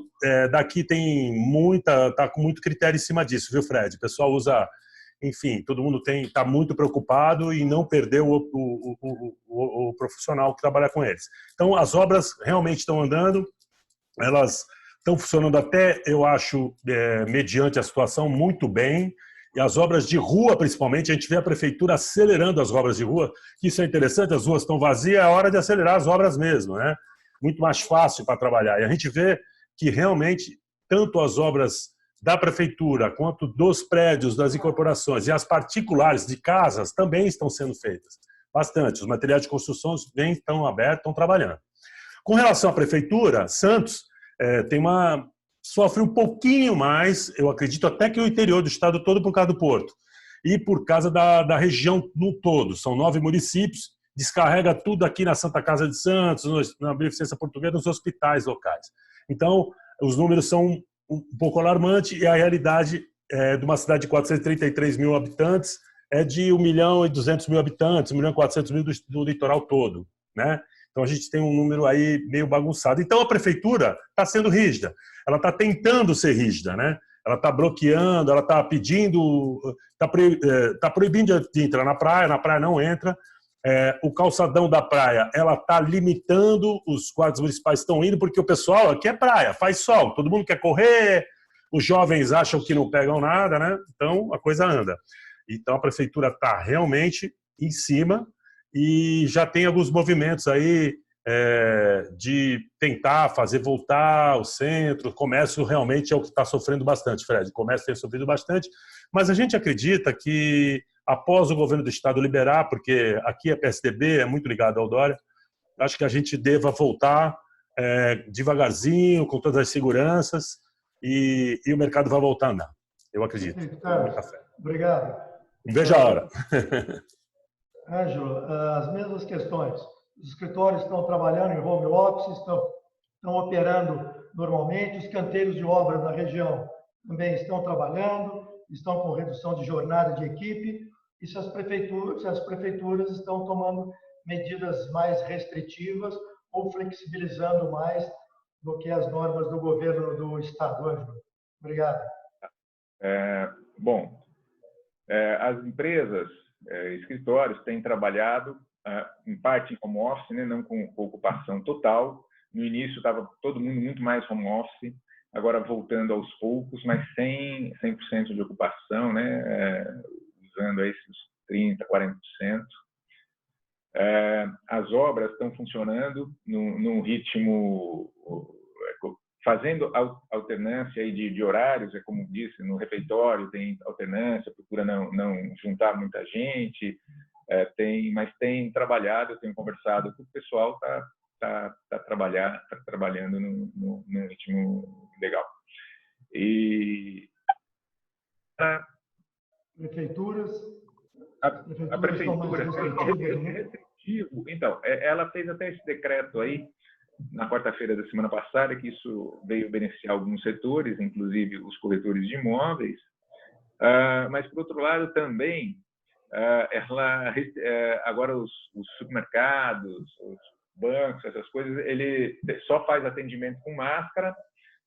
B: daqui está com muito critério em cima disso, viu, Fred? O pessoal usa, enfim, todo mundo está muito preocupado em não perder o profissional que trabalha com eles. Então, as obras realmente estão andando, elas estão funcionando até, eu acho, mediante a situação, muito bem. E as obras de rua, principalmente, a gente vê a prefeitura acelerando as obras de rua. Isso é interessante, as ruas estão vazias, é a hora de acelerar as obras mesmo, né? Muito mais fácil para trabalhar. E a gente vê que realmente, tanto as obras da prefeitura, quanto dos prédios, das incorporações e as particulares de casas também estão sendo feitas. Bastante. Os materiais de construção estão abertos, estão trabalhando. Com relação à prefeitura, Santos sofre um pouquinho mais, eu acredito até que o interior do estado todo por causa do porto e por causa da região no todo. São 9 municípios, descarrega tudo aqui na Santa Casa de Santos, na Beneficência Portuguesa, nos hospitais locais. Então, os números são um pouco alarmantes e a realidade de uma cidade de 433 mil habitantes é de 1.200.000 habitantes, 1.400.000 do litoral todo, né? Então, a gente tem um número aí meio bagunçado. Então, a prefeitura está sendo rígida. Ela está tentando ser rígida, né? Ela está bloqueando, ela está pedindo, está proibindo de entrar na praia não entra. O calçadão da praia, ela está limitando, os guardas municipais estão indo, porque o pessoal aqui é praia, faz sol, todo mundo quer correr, os jovens acham que não pegam nada, né? Então, a coisa anda. Então, a prefeitura está realmente em cima, e já tem alguns movimentos aí de tentar fazer voltar o centro. O comércio realmente é o que está sofrendo bastante, Fred. O comércio tem sofrido bastante, mas a gente acredita que após o governo do estado liberar, porque aqui a PSDB é muito ligada ao Dória, acho que a gente deva voltar devagarzinho, com todas as seguranças, e o mercado vai voltar a andar. Eu acredito.
A: Obrigado.
B: Não vejo a hora.
A: Ângelo, as mesmas questões. Os escritórios estão trabalhando em home office, estão operando normalmente, os canteiros de obras na região também estão trabalhando, estão com redução de jornada de equipe, e se as prefeituras estão tomando medidas mais restritivas ou flexibilizando mais do que as normas do governo do Estado. Ângelo, obrigado.
C: Bom, as empresas escritórios têm trabalhado, em parte em home office, né, não com ocupação total. No início estava todo mundo muito mais home office, agora voltando aos poucos, mas sem 100% de ocupação, né, usando esses 30%, 40%. As obras estão funcionando num ritmo, fazendo alternância aí de horários, como disse, no refeitório tem alternância, procura não juntar muita gente, mas tem trabalhado, eu tenho conversado com o pessoal, está trabalhando num ritmo legal. E
A: prefeituras?
C: A prefeitura é restritivo. Então, ela fez até esse decreto aí, na quarta-feira da semana passada, que isso veio beneficiar alguns setores, inclusive os corretores de imóveis, mas, por outro lado, também, agora os supermercados, os bancos, essas coisas, ele só faz atendimento com máscara,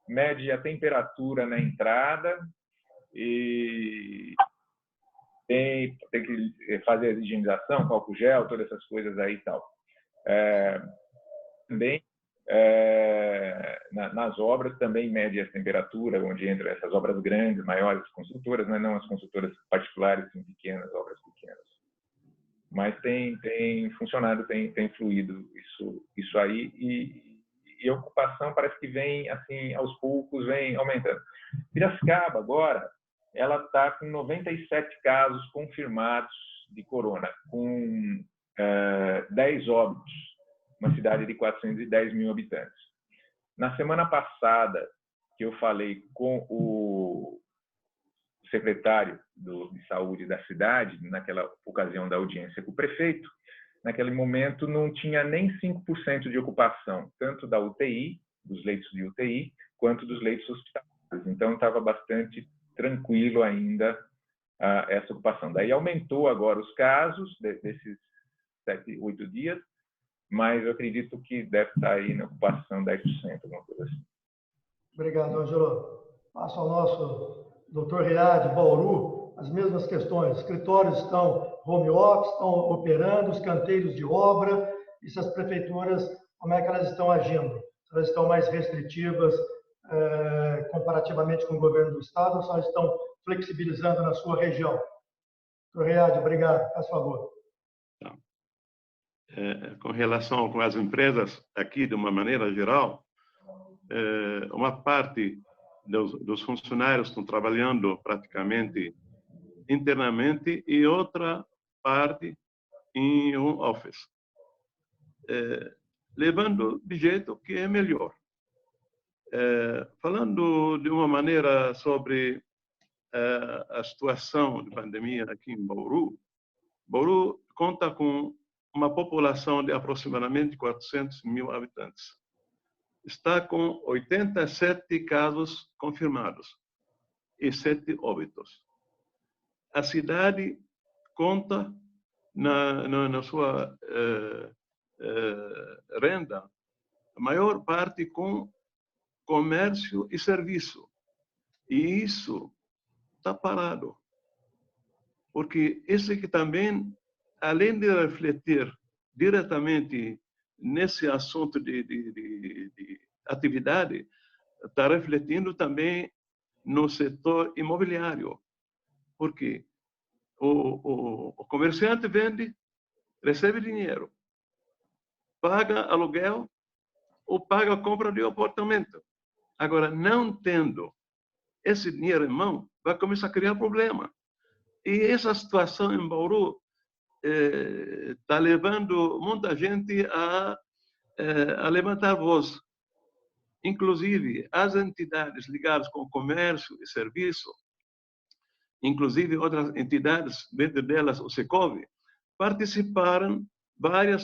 C: mede a temperatura na entrada e tem que fazer a higienização, álcool gel, todas essas coisas aí e tal. Também, nas obras, também mede a temperatura, onde entra essas obras grandes, maiores, construtoras, mas não as construtoras particulares, sim, pequenas, obras pequenas. Mas tem funcionado, tem fluído isso aí, e a ocupação parece que vem, assim, aos poucos, vem aumentando. Piracicaba, agora, ela está com 97 casos confirmados de corona, com 10 óbitos, uma cidade de 410 mil habitantes. Na semana passada, que eu falei com o secretário de saúde da cidade, naquela ocasião da audiência com o prefeito, naquele momento não tinha nem 5% de ocupação, tanto da UTI, dos leitos de UTI, quanto dos leitos hospitalares. Então, estava bastante tranquilo ainda essa ocupação. Daí aumentou agora os casos desses 7, 8 dias, mas eu acredito que deve estar aí na ocupação 10%, alguma coisa assim.
A: Obrigado, Ângelo. Passo ao nosso Dr. Riad, Bauru, as mesmas questões. Os escritórios estão home office, estão operando, os canteiros de obra, e se as prefeituras, como é que elas estão agindo? Elas estão mais restritivas comparativamente com o governo do Estado, ou só estão flexibilizando na sua região? Dr. Riad, obrigado. Faz favor.
D: Com relação com as empresas, aqui, de uma maneira geral, uma parte dos funcionários estão trabalhando praticamente internamente e outra parte em home office, levando de jeito que é melhor. Falando de uma maneira sobre a situação de pandemia aqui em Bauru, Bauru conta com uma população de aproximadamente 400 mil habitantes. Está com 87 casos confirmados e 7 óbitos. A cidade conta na sua renda, a maior parte com comércio e serviço. E isso está parado. Porque esse que também, além de refletir diretamente nesse assunto de atividade, está refletindo também no setor imobiliário. Porque o comerciante vende, recebe dinheiro, paga aluguel ou paga a compra de um apartamento. Agora, não tendo esse dinheiro em mão, vai começar a criar problema. E essa situação em Bauru está levando muita gente a levantar voz. Inclusive, as entidades ligadas com comércio e serviço, inclusive outras entidades, dentro delas o Secov, participaram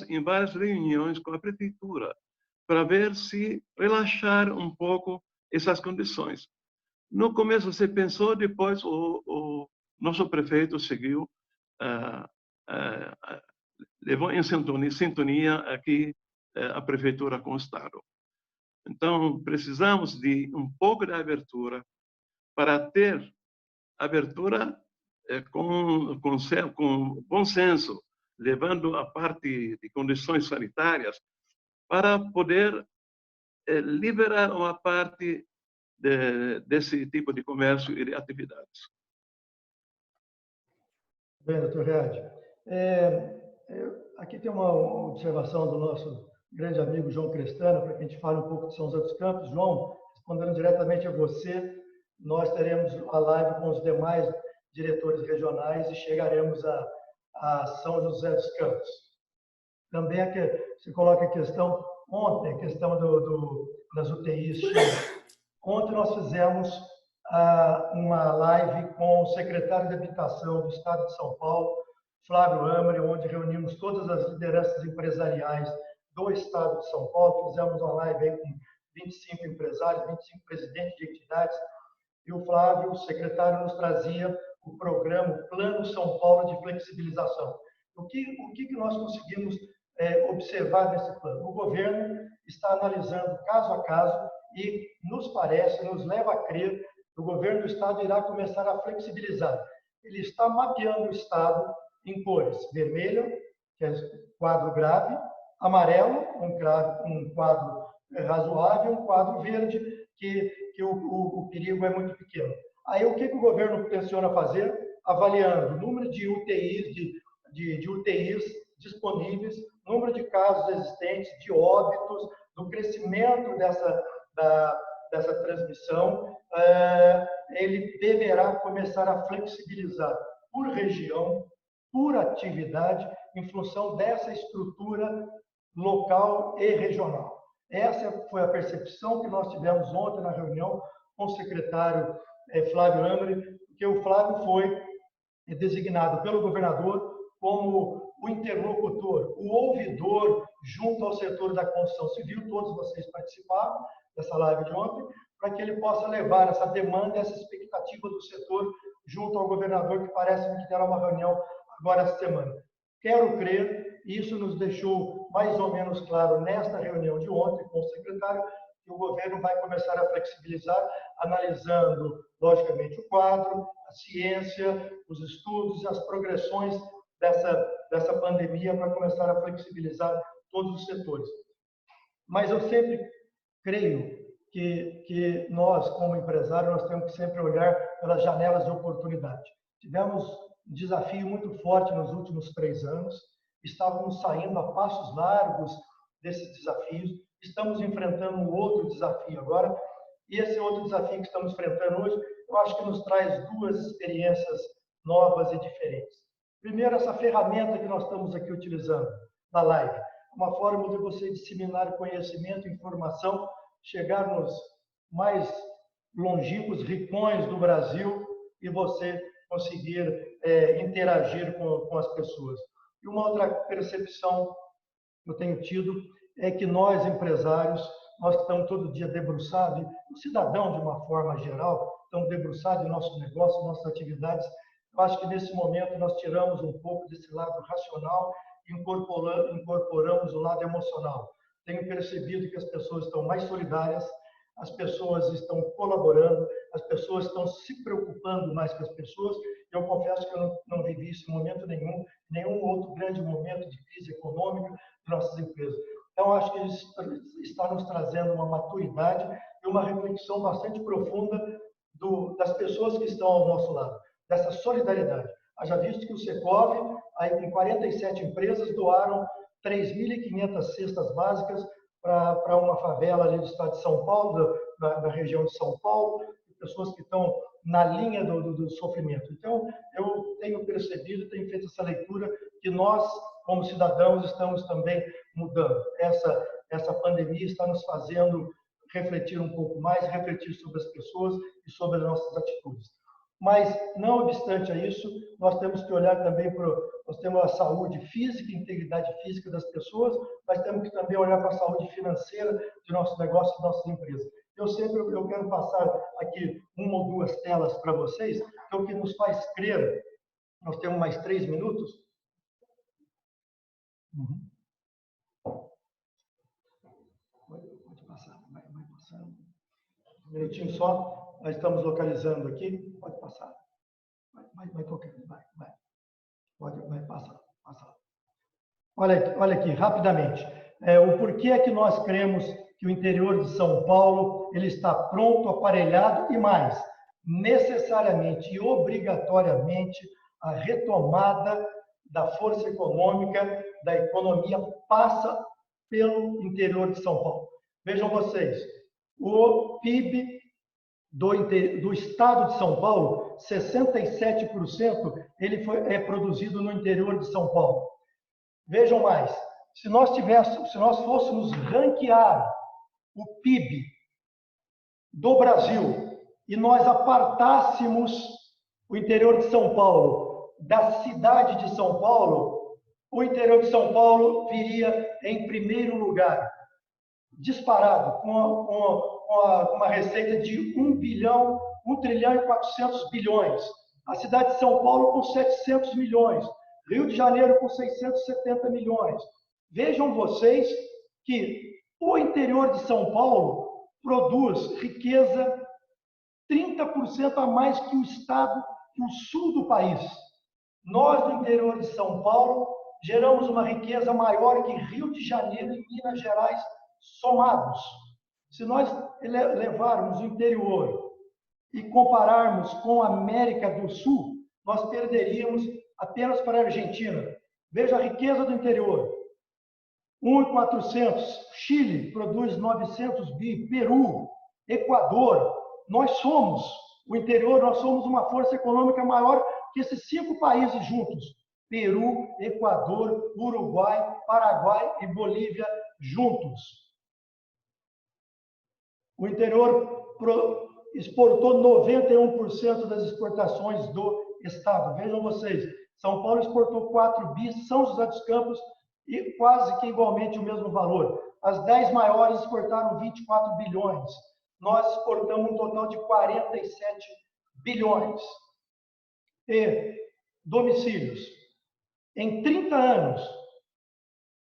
D: em várias reuniões com a prefeitura para ver se relaxar um pouco essas condições. No começo se pensou, depois o nosso prefeito seguiu, levou em sintonia aqui a prefeitura com o Estado. Então, precisamos de um pouco de abertura para ter abertura com bom senso, levando a parte de condições sanitárias, para poder liberar uma parte desse tipo de comércio e de atividades.
A: Bem, doutor Read, aqui tem uma observação do nosso grande amigo João Crestano, para que a gente fale um pouco de São José dos Campos. João, respondendo diretamente a você, nós teremos a live com os demais diretores regionais e chegaremos a São José dos Campos. Também se coloca a questão, ontem, a questão das UTIs. Ontem nós fizemos uma live com o secretário de Habitação do Estado de São Paulo, Flávio Amari, onde reunimos todas as lideranças empresariais do Estado de São Paulo. Fizemos uma live aí com 25 empresários, 25 presidentes de entidades, e o Flávio, o secretário, nos trazia o programa, o Plano São Paulo de Flexibilização. O que nós conseguimos observar nesse plano? O governo está analisando caso a caso e nos parece, nos leva a crer que o governo do Estado irá começar a flexibilizar. Ele está mapeando o Estado em cores: vermelho, que é quadro grave; amarelo, um quadro razoável; um quadro verde, que o perigo é muito pequeno. Aí o que o governo tenciona fazer? Avaliando o número de UTIs, de UTIs disponíveis, número de casos existentes, de óbitos, do crescimento dessa transmissão, ele deverá começar a flexibilizar por região, por atividade, em função dessa estrutura local e regional. Essa foi a percepção que nós tivemos ontem na reunião com o secretário Flávio Amari, porque o Flávio foi designado pelo governador como o interlocutor, o ouvidor junto ao setor da construção civil. Todos vocês participaram dessa live de ontem, para que ele possa levar essa demanda, essa expectativa do setor junto ao governador, que parece que terá uma reunião agora essa semana. Quero crer, isso nos deixou mais ou menos claro nesta reunião de ontem com o secretário, que o governo vai começar a flexibilizar, analisando, logicamente, o quadro, a ciência, os estudos e as progressões dessa pandemia, para começar a flexibilizar todos os setores. Mas eu sempre creio que nós, como empresários, nós temos que sempre olhar pelas janelas de oportunidade. Tivemos um desafio muito forte nos últimos 3 anos, estávamos saindo a passos largos desses desafios, estamos enfrentando um outro desafio agora, e esse outro desafio que estamos enfrentando hoje, eu acho que nos traz 2 experiências novas e diferentes. Primeiro, essa ferramenta que nós estamos aqui utilizando na live, uma forma de você disseminar conhecimento, informação, chegar nos mais longínquos rincões do Brasil e você conseguir interagir com as pessoas. E uma outra percepção que eu tenho tido é que nós, empresários, nós estamos todo dia debruçados, o cidadão, de uma forma geral, estamos debruçados em nossos negócios, nossas atividades. Eu acho que, nesse momento, nós tiramos um pouco desse lado racional e incorporamos o lado emocional. Tenho percebido que as pessoas estão mais solidárias, as pessoas estão colaborando, as pessoas estão se preocupando mais com as pessoas. Eu confesso que eu não vivi isso em momento nenhum outro grande momento de crise econômica de nossas empresas. Então, acho que isso está nos trazendo uma maturidade e uma reflexão bastante profunda das pessoas que estão ao nosso lado, dessa solidariedade. Haja visto que o Secov, aí com 47 empresas, doaram 3.500 cestas básicas para uma favela ali do estado de São Paulo, da região de São Paulo, pessoas que estão na linha do sofrimento. Então, eu tenho percebido, tenho feito essa leitura, que nós, como cidadãos, estamos também mudando. Essa pandemia está nos fazendo refletir um pouco mais, refletir sobre as pessoas e sobre as nossas atitudes. Mas, não obstante a isso, nós temos que olhar também nós temos a saúde física, a integridade física das pessoas, mas temos que também olhar para a saúde financeira de nossos negócios, de nossas empresas. Eu quero passar aqui 1 ou 2 telas para vocês, que é o que nos faz crer. Nós temos mais 3 minutos. Pode passar, vai passando. Um minutinho só, nós estamos localizando aqui. Pode passar. Vai tocando, vai. Vai passar. Olha aqui, rapidamente. O porquê é que nós cremos que o interior de São Paulo ele está pronto, aparelhado e mais, necessariamente e obrigatoriamente, a retomada da força econômica, da economia, passa pelo interior de São Paulo. Vejam vocês, o PIB do estado de São Paulo, 67% é produzido no interior de São Paulo. Vejam mais, se nós fôssemos ranquear o PIB do Brasil e nós apartássemos o interior de São Paulo da cidade de São Paulo, o interior de São Paulo viria em primeiro lugar, disparado, com uma receita de 1 trilhão e 400 bilhões. A cidade de São Paulo com 700 milhões. Rio de Janeiro com 670 milhões. Vejam vocês que o interior de São Paulo produz riqueza 30% a mais que o estado, que o sul do país. Nós, do interior de São Paulo, geramos uma riqueza maior que Rio de Janeiro e Minas Gerais somados. Se nós levarmos o interior e compararmos com a América do Sul, nós perderíamos apenas para a Argentina. Veja a riqueza do interior. 1.400. Chile produz 900 bi. Peru, Equador. Nós somos, o interior, nós somos uma força econômica maior que esses 5 países juntos. Peru, Equador, Uruguai, Paraguai e Bolívia juntos. O interior exportou 91% das exportações do estado. Vejam vocês, São Paulo exportou 4 bi, São José dos Campos e quase que igualmente o mesmo valor. As 10 maiores exportaram 24 bilhões. Nós exportamos um total de 47 bilhões. E domicílios. Em 30 anos,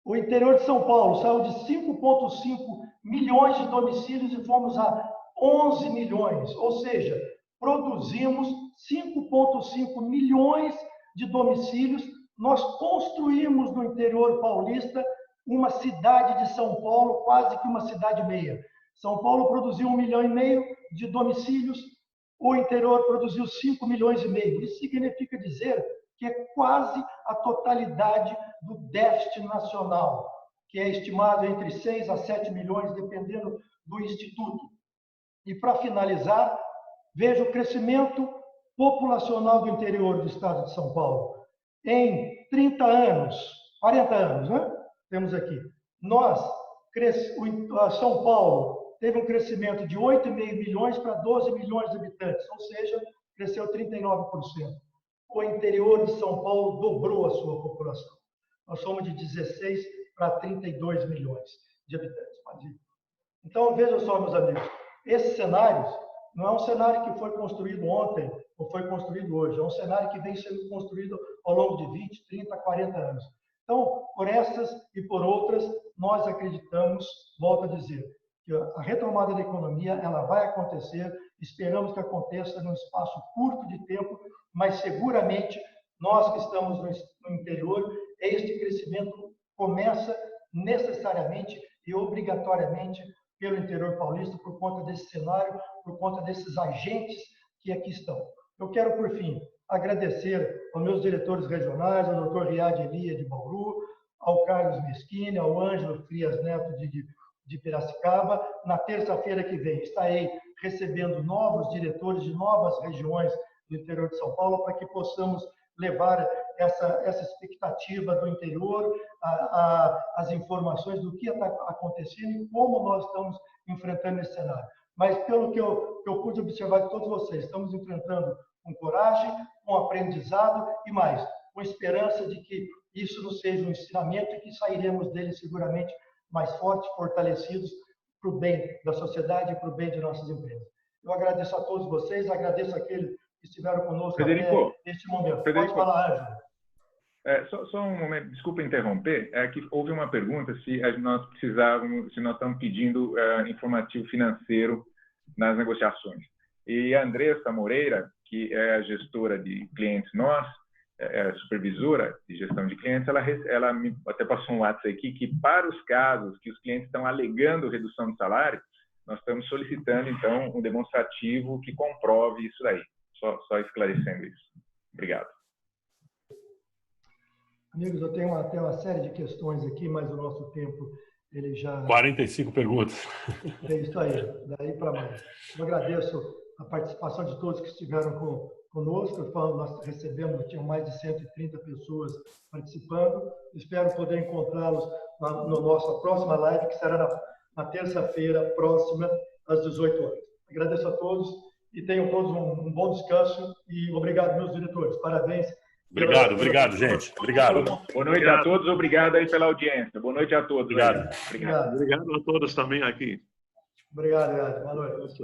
A: o interior de São Paulo saiu de 5,5 milhões de domicílios e fomos a 11 milhões. Ou seja, produzimos 5,5 milhões de domicílios. Nós construímos no interior paulista uma cidade de São Paulo, quase que uma cidade meia. São Paulo produziu 1,5 milhão de domicílios, o interior produziu 5,5 milhões. Isso significa dizer que é quase a totalidade do déficit nacional, que é estimado entre 6 a 7 milhões, dependendo do instituto. E para finalizar, veja o crescimento populacional do interior do estado de São Paulo. Em 30 anos, 40 anos, né? Temos aqui. São Paulo teve um crescimento de 8,5 milhões para 12 milhões de habitantes, ou seja, cresceu 39%. O interior de São Paulo dobrou a sua população. Nós somos de 16 para 32 milhões de habitantes. Então, vejam só, meus amigos, esse cenário não é um cenário que foi construído ontem ou foi construído hoje, é um cenário que vem sendo construído ao longo de 20, 30, 40 anos. Então, por essas e por outras, nós acreditamos, volto a dizer, que a retomada da economia ela vai acontecer, esperamos que aconteça num espaço curto de tempo, mas seguramente nós que estamos no interior, este crescimento começa necessariamente e obrigatoriamente pelo interior paulista por conta desse cenário, por conta desses agentes que aqui estão. Eu quero, por fim, agradecer aos meus diretores regionais, ao Dr. Riad Elia de Bauru, ao Carlos Meschini, ao Ângelo Frias Neto de Piracicaba. Na terça-feira que vem estarei recebendo novos diretores de novas regiões do interior de São Paulo para que possamos levar essa expectativa do interior, as informações do que está acontecendo e como nós estamos enfrentando esse cenário. Mas pelo que eu pude observar de todos vocês, estamos enfrentando com coragem, com aprendizado e mais, com esperança de que isso nos seja um ensinamento e que sairemos dele seguramente mais fortes, fortalecidos para o bem da sociedade e para o bem de nossas empresas. Eu agradeço a todos vocês, agradeço àqueles que estiveram conosco
C: Frederico,
A: até neste momento.
C: Frederico,
A: pode falar, Ângelo.
C: Só um momento, desculpa interromper, é que houve uma pergunta se nós estamos pedindo informativo financeiro nas negociações. E a Andressa Moreira, que é a gestora de clientes nós, é a supervisora de gestão de clientes, ela me até passou um WhatsApp aqui que para os casos que os clientes estão alegando redução de salário, nós estamos solicitando, então, um demonstrativo que comprove isso daí. Só esclarecendo isso. Obrigado.
A: Amigos, eu tenho uma série de questões aqui, mas o nosso tempo ele já...
B: 45 perguntas.
A: É isso aí, daí para mais. Eu agradeço a participação de todos que estiveram conosco. Nós recebemos, tinham mais de 130 pessoas participando. Espero poder encontrá-los na nossa próxima live, que será na terça-feira próxima, às 18 horas. Agradeço a todos e tenham todos um bom descanso e obrigado, meus diretores. Parabéns.
B: Obrigado, gente. Obrigado.
C: Boa noite a todos, obrigado aí pela audiência. Boa noite a todos.
B: Obrigado.
D: Obrigado a todos também aqui.
A: Obrigado. Boa noite.